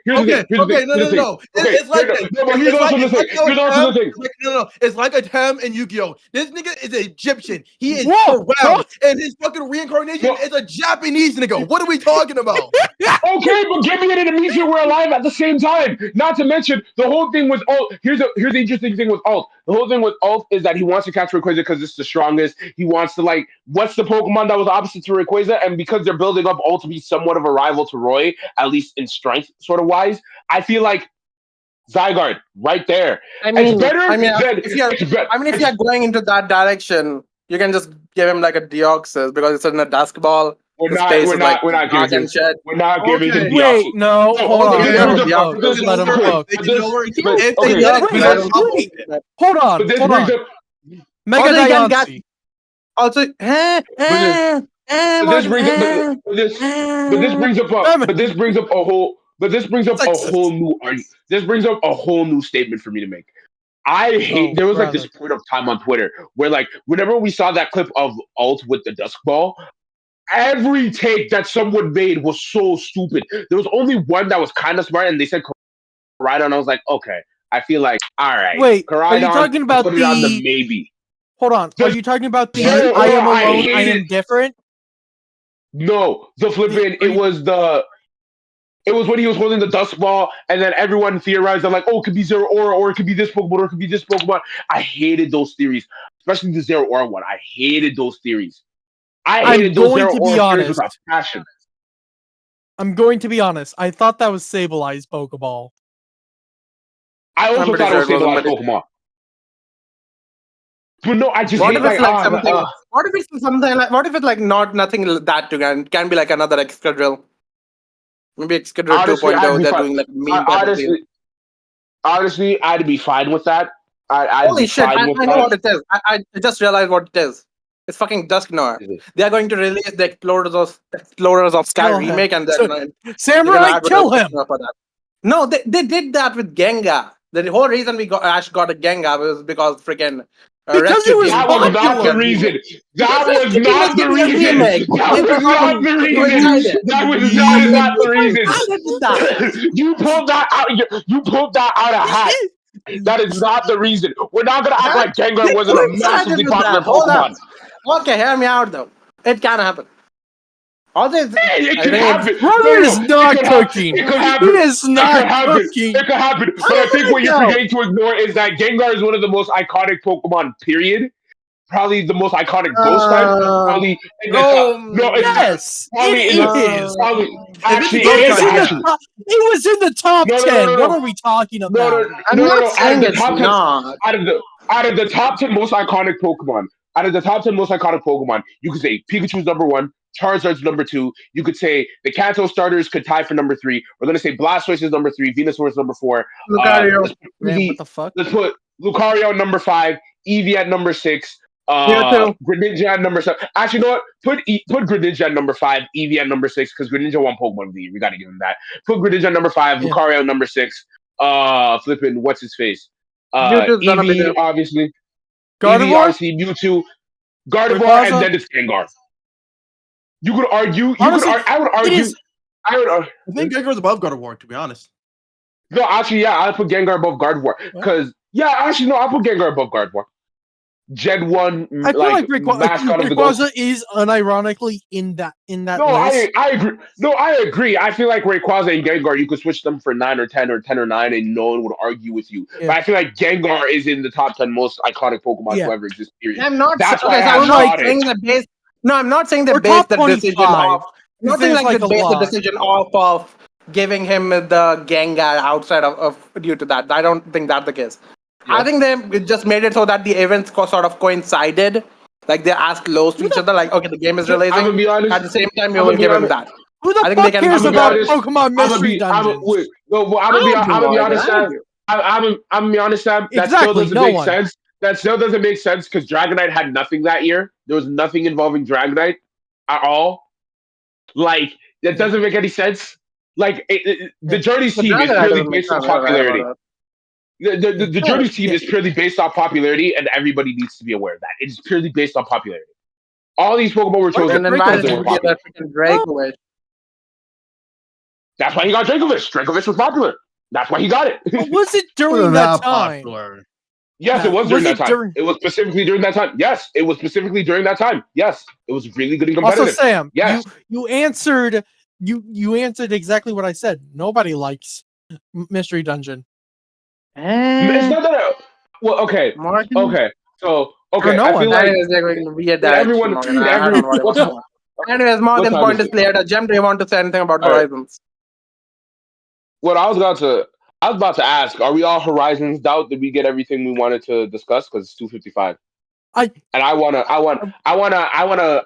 Here's the thing. Okay, okay, no, Here's no, the thing. no. Okay, It's like this. no, but here's also the It's thing. like how Here's also the Tem, thing. it's like no. It's like a Tem and Yu-Gi-Oh. This nigga is Egyptian. He is Whoa. crowned, and his fucking reincarnation No, is a Japanese nigga. What are we talking about? okay, but give me an Amicia we're alive at the same time. Not to mention the whole thing with Alt. Here's the interesting thing with Alt. The whole thing with Alt is that he wants to catch Rayquaza because it's the strongest. He wants to like what's the Pokemon that was opposite to Rayquaza, and because they're building up Alt to be somewhat of a rival to Roy, at least in strength sort of wise. I feel like Zygarde right there. It's better than If you're, it's better. if you're going into that direction, you can just give him like a Deoxys because it's in a dusk ball. We're The not space is like we're not dark giving him and shit. we're not giving him Okay. the Wait, option. no, No, hold okay, on. Okay, this Let brings him up cook. because Let him okay, cook. if but they, you this know where, but if they okay, get it Wait, good, but I'll wait. eat it. Hold on. but this Hold brings on. up Mega Also, you can get Diancie. also. but this but this Martin, brings up but this brings up Feminine. but this brings up a whole Sexist. new this brings up a whole new statement for me to make. I hate Oh, there was like this brother. point of time on Twitter where like whenever we saw that clip of Alt with the dusk ball, every take that someone made was so stupid. There was only one that was kind of smart, and they said Koraidon. I was like, okay, I feel like all right, Wait, are you Koraidon, talking about put it on the the. maybe. Hold on. Are The you talking about the What? I Zero am I alone, I hated. am different? No, the flipping. Are you. It was when he was holding the dust ball, and then everyone theorized that like, oh, it could be Zero Aura, or it could be this Pokemon, or it could be this Pokemon. I hated those theories, especially the Zero Aura one. I hated those theories. I I'm hated those going Zero to be Aura theories with a honest. passion. I'm going to be honest. I thought that was Sablei's Pokeball. I I'm also pretty thought it sure was it wasn't. stabilized But Pokemon. But no, I just what hate if it's like like something? What if it's something like? What if it's like not nothing that to can be like another Excadrill? Maybe Excadrill honestly, I'd 2.0. be They're fine. doing like I, meme type of deal. honestly, I'd be fine with that. I'd be Holy shit! fine with I know that. what it is. I just realized what it is. It's fucking Dusknoir. They are going to release the Explorers of Sky remake, and then Samurai, kill him. For that. No, they did that with Gengar. The whole reason Ash got a Gengar was because freaking. Because it was that was not the reason. That was not the reason. That was not the reason. That was not the reason. You pulled that out. You pulled that out of hat. That is not the reason. We're not gonna act like Gengar wasn't a massively popular Pokemon. Okay, hear me out though. It can happen. It can happen. Brother is not cooking. It could happen. He is not cooking. It could happen. But I think what you're forgetting to ignore is that Gengar is one of the most iconic Pokemon, period. Probably the most iconic ghost type. Probably. Yes, it is. Actually, it was in the top 10. What are we talking about? I'm not saying it's not. Out of the top 10 most iconic Pokemon, you could say Pikachu's number 1, Charizard's number 2. You could say the Kanto starters could tie for number 3. We're gonna say Blastoise is number 3, Venusaur is number 4. Lucario. What the fuck? Let's put Lucario at number 5, Eevee at number 6. Greninja at number 7. Actually, you know what? Put Greninja at number 5, Eevee at number 6, because Greninja won Pokemon of the Year. We gotta give him that. Put Greninja at number 5, Lucario at number 6. Flipping, what's his face? Eevee, obviously. Gardevoir? Eevee, Mewtwo, Gardevoir, and then it's Gengar. You could argue. Honestly, I would argue. I think Gengar's above Gardevoir, to be honest. No, actually, yeah, I'd put Gengar above Gardevoir. Because, I'll put Gengar above Gardevoir. Gen 1, I feel like Rayquaza is unironically in that list. I agree. No, I agree. I feel like Rayquaza and Gengar, you could switch them for 9 or 10 or 10 or 9, and no one would argue with you. Yeah. But I feel like Gengar is in the top 10 most iconic Pokemon to ever exist. Period. I'm not. That's why I'm not saying the base. No, I'm not saying they base the decision off. I'm not saying like they base the decision off of giving him the Gengar outside of due to that. I don't think that's the case. Yeah. I think they just made it so that the events sort of coincided. Like they asked close to each other. Like, okay, the game is releasing. I'm gonna be honest. At the same time, you will give him that. Who the fuck cares about Pokemon Mystery Dungeons? I'm gonna be honest, Sam. I'm gonna be honest, Sam. That still doesn't make sense. That still doesn't make sense because Dragonite had nothing that year. There was nothing involving Dragonite at all. Like, that doesn't make any sense. Like, the Journey team is purely based on popularity. The Journey team is purely based on popularity, and everybody needs to be aware of that. It's purely based on popularity. All these Pokemon were chosen because they were popular. That's why he got Dracovish. Dracovish was popular. That's why he got it. Was it during that time? Yes, it was during that time. It was specifically during that time. Yes, it was specifically during that time. Yes, it was really good and competitive. Also, Sam, yes. you answered exactly what I said. Nobody likes Mystery Dungeon. It's not that. Well, okay, Martin? okay. So, okay, no I feel like everyone. Anyways, Morgan point is clear. Gem, do you want to say anything about Horizons? What I was about to ask: are we all Horizons doubt? Did we get everything we wanted to discuss? Because it's 2:55. I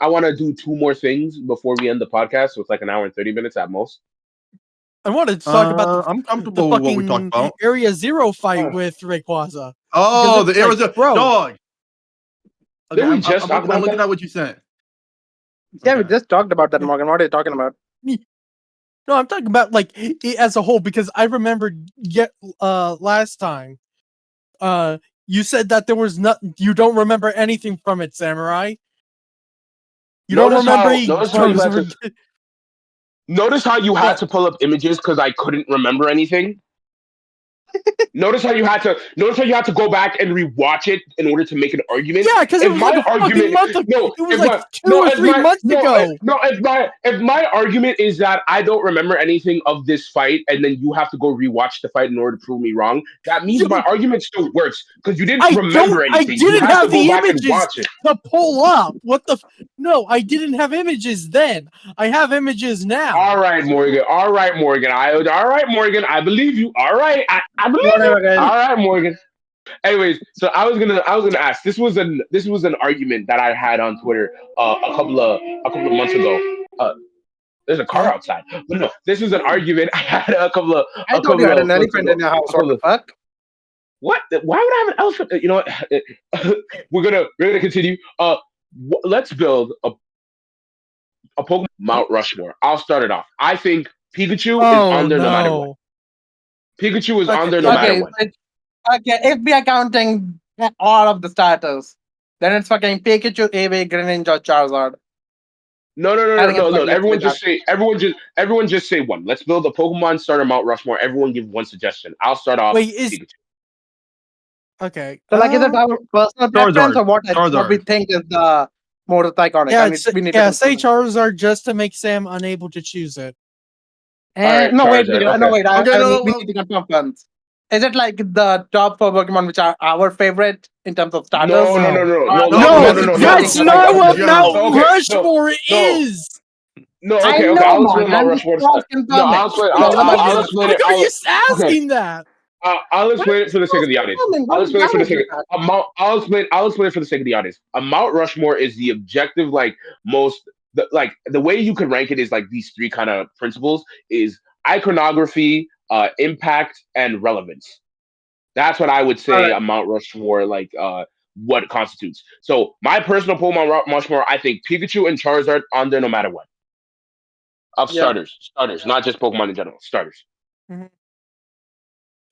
wanna do 2 more things before we end the podcast. So it's like an hour and 30 minutes at most. I wanted to talk about I'm comfortable with what we talked about. Area 0 fight with Rayquaza. Oh, the Area 0 dog. Okay, I'm looking at what you said. Yeah, we just talked about that, Morgan. What are you talking about? No, I'm talking about like as a whole because I remembered last time you said that there was nothing. You don't remember anything from it, Samurai. You don't remember. Notice how you had to pull up images because I couldn't remember anything. Notice how you had to go back and rewatch it in order to make an argument. Yeah, because it was like a fucking month ago. It was like 2 or 3 months ago. If my argument is that I don't remember anything of this fight, and then you have to go rewatch the fight in order to prove me wrong, that means my argument still works because you didn't remember anything. I didn't have the images to pull up. No, I didn't have images then. I have images now. All right, Morgan. All right, Morgan. I believe you. All right, I believe you. All right, Morgan. Anyways, so I was gonna ask. This was an argument that I had on Twitter a couple of months ago. There's a car outside. But no, this was an argument I had a couple of. I thought you had an elephant in your house. What the fuck? What? Why would I have an elephant? You know what? we're gonna continue. let's build a Pokemon Mount Rushmore. I'll start it off. I think Pikachu is on there no matter what. Pikachu is on there no matter what. Okay, if we are counting all of the starters, then it's fucking Pikachu, Eevee, Greninja, Charizard. No. Everyone just say one. Let's build a Pokemon starter Mount Rushmore. Everyone give one suggestion. I'll start off. Wait, Pikachu. Okay. So, like, is it our personal preference or what we think is the most iconic? Yeah, say Charizard just to make Sam unable to choose it. Right, no, wait, Charizard, no, wait. okay. We need to confirm first. Is it like the top 4 Pokemon which are our favorite in terms of starters? No. That's not what Mount Rushmore is. No, okay. I'll explain Mount Rushmore. No, I'll explain it. Are you asking that? I'll explain it for the sake of the audience. I'll explain it for the sake of I'll explain it for the sake of the audience. A Mount Rushmore is the objective, like the way you can rank it is like these 3 kind of principles: is iconography, impact, and relevance. That's what I would say a Mount Rushmore, like what it constitutes. So my personal Pokemon Rushmore, I think Pikachu and Charizard on there no matter what. Of starters, not just Pokemon in general, starters. Mm-hmm.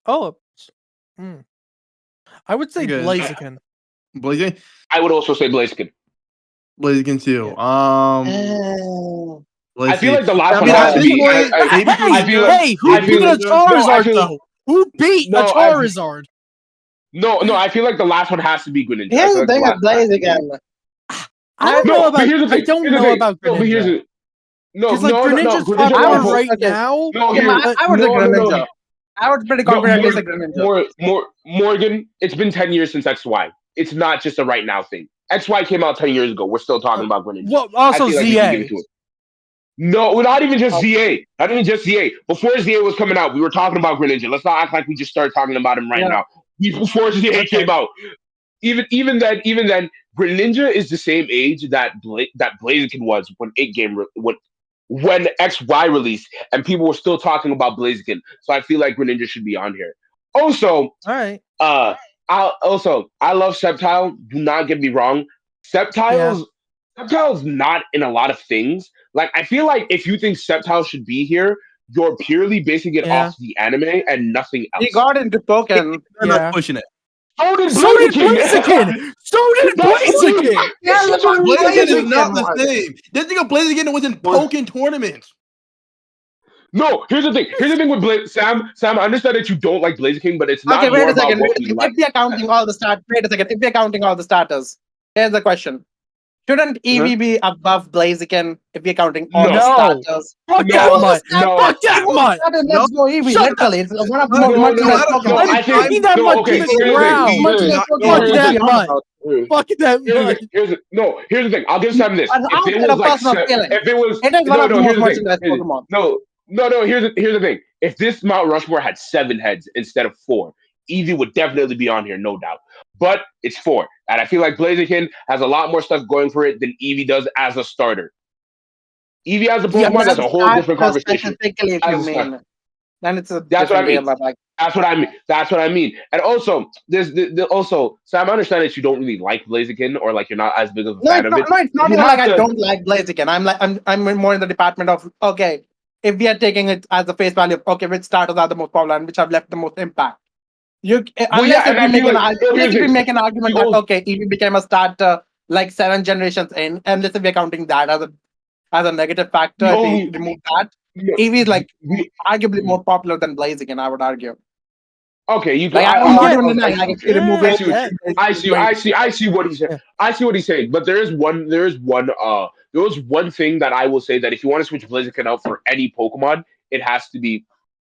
Oh, I would say Blaziken. Blaziken? I would also say Blaziken. Blaziken too. I feel like the last one has to be. Who beat a Charizard though? Who beat a Charizard? No, I feel like the last one has to be Greninja. Here's the thing with Blaziken. I don't know about Greninja. Because Greninja's popular right now. I would say Greninja. I would pretty confidently say Greninja. Morgan, it's been 10 years since XY. It's not just a right now thing. XY came out 10 years ago. We're still talking about Greninja. Well, also ZA. No, not even just ZA. Not even just ZA. Before ZA was coming out, we were talking about Greninja. Let's not act like we just started talking about him right now. Before ZA came out. Even then, Greninja is the same age that Blaziken was when XY released, and people were still talking about Blaziken. So I feel like Greninja should be on here. Also, all right. I love Sceptile. Do not get me wrong. Sceptile's not in a lot of things. Like, I feel like if you think Sceptile should be here, you're purely basing it off the anime and nothing else. He got into Pokémon. They're not pushing it. So did Blaziken! Blaziken is not the same. This thing of Blaziken was in Pokémon tournaments. No, here's the thing. Here's the thing with Sam, I understand that you don't like Blaziken, but it's not more about what you like. If we are counting all the starters, If we are counting all the starters, here's the question. Shouldn't Eevee be above Blaziken if we're counting all the starters? Fuck that much! Let's go Eevee, literally. It's one of the most I'm that much in the ground. Fuck that much. Here's the thing. I'll give Sam this. If here's the thing. If this Mount Rushmore had 7 heads instead of 4, Eevee would definitely be on here, no doubt. But it's 4. And I feel like Blaziken has a lot more stuff going for it than Eevee does as a starter. Eevee as a Pokemon, that's a whole different conversation. Then that's what I mean. That's what I mean. And also, also, Sam, I understand that you don't really like Blaziken, or like you're not as big of a fan of it. No, it's not even like I don't like Blaziken. I'm more in the department of, okay, if we are taking it as a face value of, okay, which starters are the most popular and which have left the most impact. If we make an argument that okay, Eevee became a starter like 7 generations in, and let's say we're counting that as a negative factor, if we remove that, Eevee is like arguably more popular than Blaziken, I would argue. Okay, you. I see what he's saying. I see what he's saying. But there was one thing that I will say, that if you want to switch Blaziken out for any Pokemon, it has to be.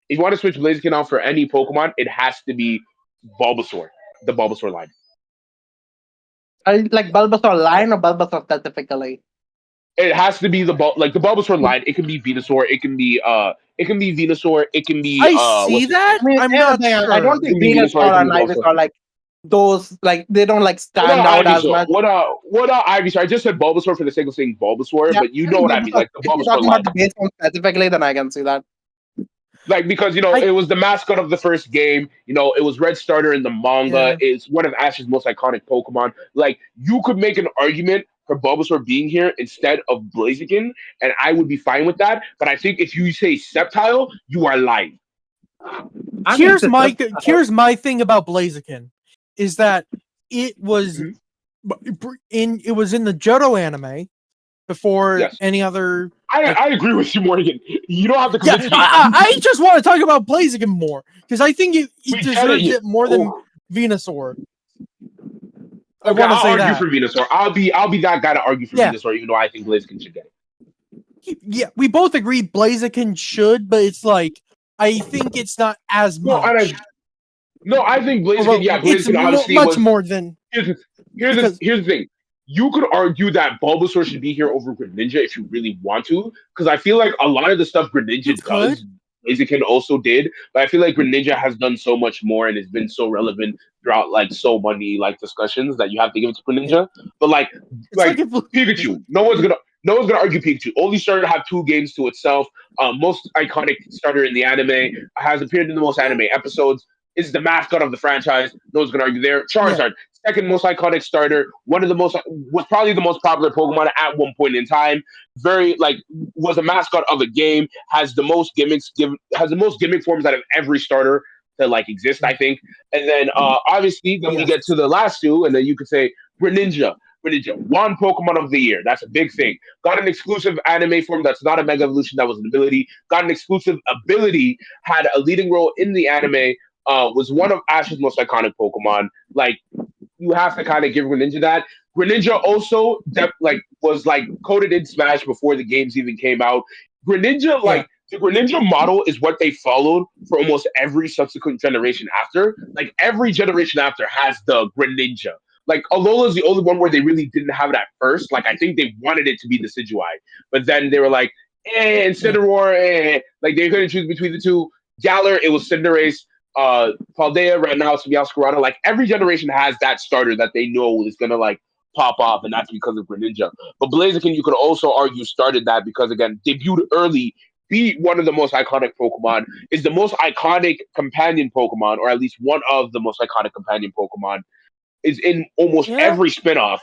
If you want to switch Blaziken out for any Pokemon, it has to be Bulbasaur, the Bulbasaur line. Like Bulbasaur line or Bulbasaur specifically? It has to be the Bulbasaur line. It can be Venusaur. It can be Venusaur. It can be. I see that. I'm not sure. I don't think Venusaur and Ivysaur are like those. Like they don't like stand out as much. What Ivysaur? I just said Bulbasaur for the sake of saying Bulbasaur, but you know what I mean. Like the Bulbasaur line. About the base one specifically, then I can see that. Like, because, it was the mascot of the first game. It was Red Starter in the manga. Yeah. It's one of Ash's most iconic Pokemon. Like, you could make an argument for Bulbasaur being here instead of Blaziken, and I would be fine with that. But I think if you say Sceptile, you are lying. Here's my thing about Blaziken, is that it was it was in the Johto anime before any other. I agree with you, Morgan. You don't have to convince me. I just want to talk about Blaziken more because I think it deserves it more than Venusaur. Okay, I'll argue for Venusaur. I'll be that guy to argue for Venusaur, even though I think Blaziken should get it. Yeah, we both agree Blaziken should, but it's like I think it's not as much. I think Blaziken. Yeah, Blaziken obviously much more than. Here's the thing. You could argue that Bulbasaur should be here over Greninja if you really want to, because I feel like a lot of the stuff Greninja does, Blaziken also did, but I feel like Greninja has done so much more and has been so relevant throughout like so many like discussions that you have to give it to Greninja. But like Pikachu, no one's gonna argue Pikachu. Only starter to have 2 games to itself. Most iconic starter in the anime, has appeared in the most anime episodes. Is the mascot of the franchise. No one's gonna argue there. Charizard, second most iconic starter, was probably the most popular Pokemon at one point in time. Was a mascot of a game, has the most gimmicks, has the most gimmick forms out of every starter that like exist, I think. And then obviously then we get to the last 2, and then you could say Greninja, one Pokemon of the year. That's a big thing. Got an exclusive anime form that's not a Mega Evolution, that was an ability. Got an exclusive ability, had a leading role in the anime. Was one of Ash's most iconic Pokemon. Like, you have to kind of give Greninja that. Greninja also was coded in Smash before the games even came out. Greninja, the Greninja model is what they followed for almost every subsequent generation after. Like, every generation after has the Greninja. Like, Alola's the only one where they really didn't have it at first. Like, I think they wanted it to be the Decidueye. But then they were like, Incineroar, Like, they couldn't choose between the 2. Galar, it was Cinderace. Paldea right now, Meowscarada. Like, every generation has that starter that they know is gonna like pop off, and that's because of Greninja. But Blaziken, you could also argue, started that because again, debuted early, beat one of the most iconic Pokemon, is the most iconic companion Pokemon, or at least one of the most iconic companion Pokemon, is in almost every spinoff.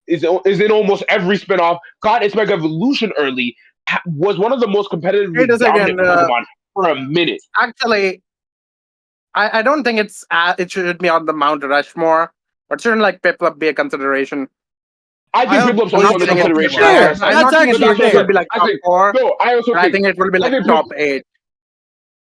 Is in almost every spinoff. Got its Mega Evolution early. Was one of the most competitively dominant Pokemon for a minute. Actually, I don't think it should be on the Mount Rushmore, but shouldn't like Piplup be a consideration? I think Piplup's also under consideration. I'm not saying it will be like top 4. No, I think it will be like top 8.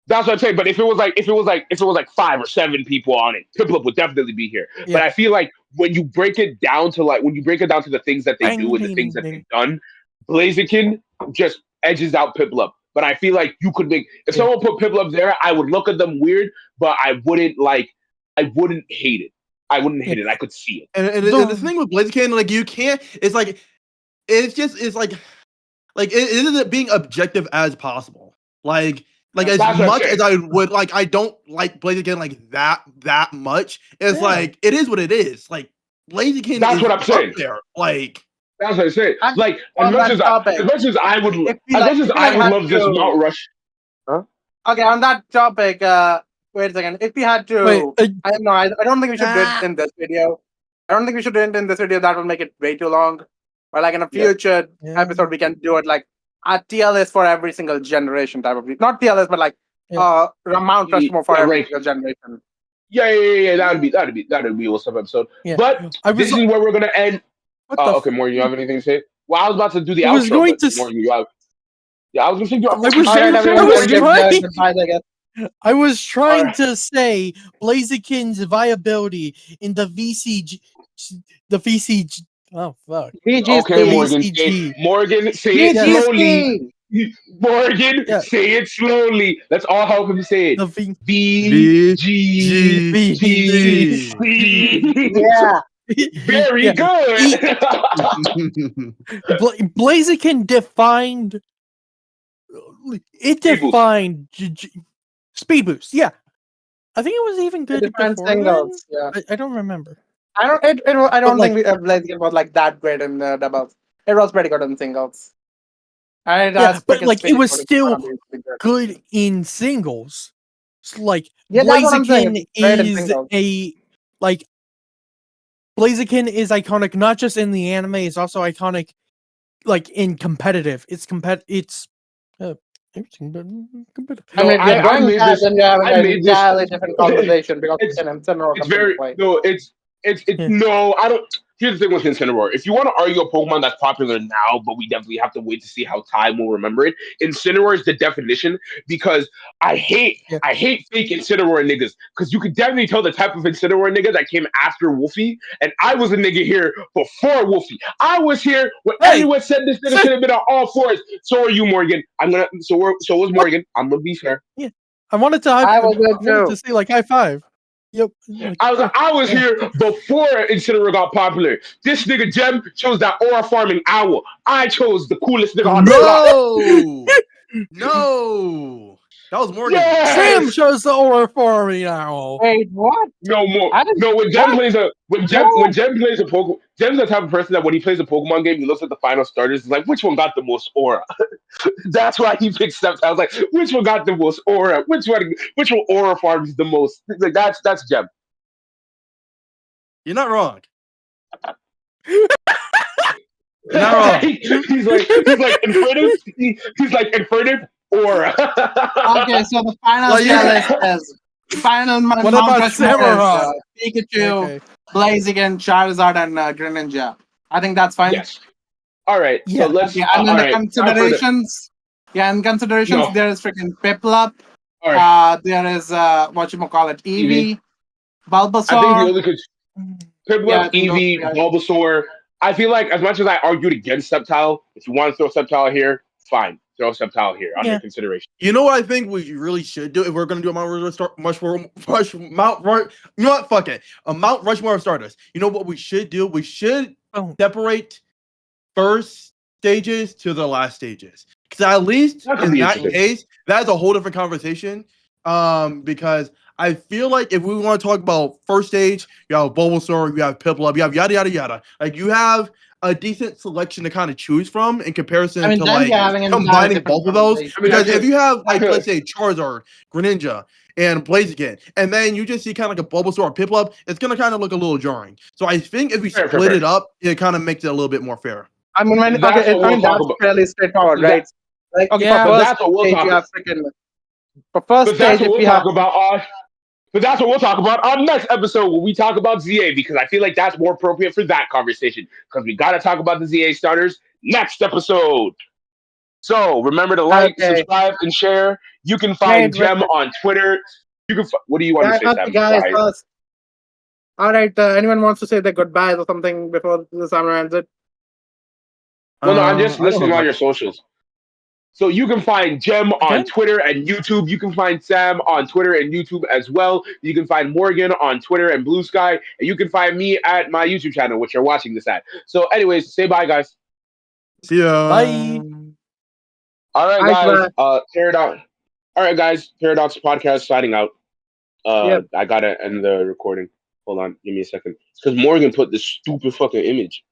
That's what I'm saying. But if it was like 5 or 7 people on it, Piplup would definitely be here. Yeah. But I feel like when you break it down to the things that they do and the things that they've done, Blaziken just edges out Piplup. But I feel like you could make, if someone put Piplup there, I would look at them weird, but I wouldn't hate it. I wouldn't hate it. I could see it. And the thing with Blaziken, like, you can't. It's like, it isn't being objective as possible. Like as much as I would, like, I don't like Blaziken like that much. It's like, it is what it is. Like, Blaziken. That's what I'm saying. There, like. That's what I say. Like, as much as I would love this Mount Rush. Huh? Okay, on that topic, wait a second. If we had to, I don't think we should do it in this video. That will make it way too long. But like in a future episode, we can do it like a tier list for every single generation type of. Not tier list, but like Mount Rushmore for every single generation. Yeah. That'd be a awesome episode. Yeah. But this is where we're gonna end. Okay, Morgan, you have anything to say? Well, I was about to do the outro. I was going to. Morgan, I was going to. I was trying to say Blaziken's viability in the VCG. Oh fuck. Okay, Morgan, say it slowly. Morgan, say it slowly. Let's all help him say it. VGG. Yeah. Very good. Blaziken defined. It defined speed boost. Yeah, I think it was even good before. Yeah, I don't remember. I don't think Blaziken was like that great in the doubles. It was pretty good in singles. But like it was still good in singles. So, like Blaziken is a like Blaziken is iconic not just in the anime; it's also iconic, like in competitive. It's competitive. I mean, if you're I going made that, this. then you're having I an made this. entirely different conversation because It's Incineroar it's comes into very play. no. It's Yeah. no. I don't. Here's the thing with Incineroar. If you want to argue a Pokemon that's popular now, but we definitely have to wait to see how time will remember it. Incineroar is the definition because Yeah. I hate fake Incineroar niggas because you could definitely tell the type of Incineroar nigga that came after Wolfie, and I was a nigga here before Wolfie. I was here when everyone said this nigga should have been on all fours. So are you, Morgan? So was Morgan. I'm gonna be fair. Yeah, I wanted to. I was there too. To say like high five. Yep. I was here before Incineroar got popular. This nigga Gem chose that aura farming owl. I chose the coolest nigga on the block. No, that was Morgan. Yes! Sam shows the aura for me now. Wait, what? No more. I didn't. No, when Gem What? plays a when Gem plays a Pokemon, Gem's the type of person that when he plays a Pokemon game, he looks at the final starters. He's like, which one got the most aura? That's why he picks up. I was like, which one got the most aura? Which one aura farms the most? Like that's Gem. You're not wrong. You're not wrong. he's like infinitive. He's like infinitive aura. Okay, so the final Like, list is final What Mount about Rushmore is Samurott? Pikachu, Blaziken, Charizard, and Greninja. I think that's fine. Yes. All right. Yeah. So let's. Okay, and then all the right. considerations. Yeah, in considerations, No. there is freaking Piplup. All right. There is whatchamacallit, Eevee, I think the Bulbasaur. only Piplup, Eevee, Bulbasaur. I feel like as much as I argued against Sceptile, if you want to throw Sceptile here, fine, throw Sceptile here under consideration. You know what I think we really should do if we're gonna do a Mount Rushmore, you know what? Fuck it, a Mount Rushmore of starters. You know what we should do? We should separate first stages to the last stages, because at least in that case, that's a whole different conversation. Because I feel like if we want to talk about first stage, you have Bulbasaur, you have Piplup, you have yada yada yada. Like you have a decent selection to kind of choose from in comparison to like combining both of those. Because if you have like let's say Charizard, Greninja, and Blaziken, and then you just see kind of like a Bulbasaur or Piplup, it's gonna kind of look a little jarring. So I think if we split it up, it kind of makes it a little bit more fair. I mean, that's fairly straightforward, right? Like, okay, that's what we'll talk about. For first stage, if we have but that's what we'll talk about on next episode when we talk about ZA, because I feel like that's more appropriate for that conversation, because we got to talk about the ZA starters next episode. So remember to like, subscribe, and share. You can find Gem on Twitter. You can. What do you want to say, Sam? Guys, first. All right. Anyone wants to say their goodbyes or something before the summer ends it? Well, no, I'm just listening on your socials. So you can find Gem on Twitter and YouTube. You can find Sam on Twitter and YouTube as well. You can find Morgan on Twitter and Blue Sky. And you can find me at my YouTube channel, which you're watching this at. So anyways, say bye, guys. See ya. Bye. All right, guys. Paradox. All right, guys. Paradox Podcast signing out. I got to end the recording. Hold on. Give me a second. It's because Morgan put this stupid fucking image.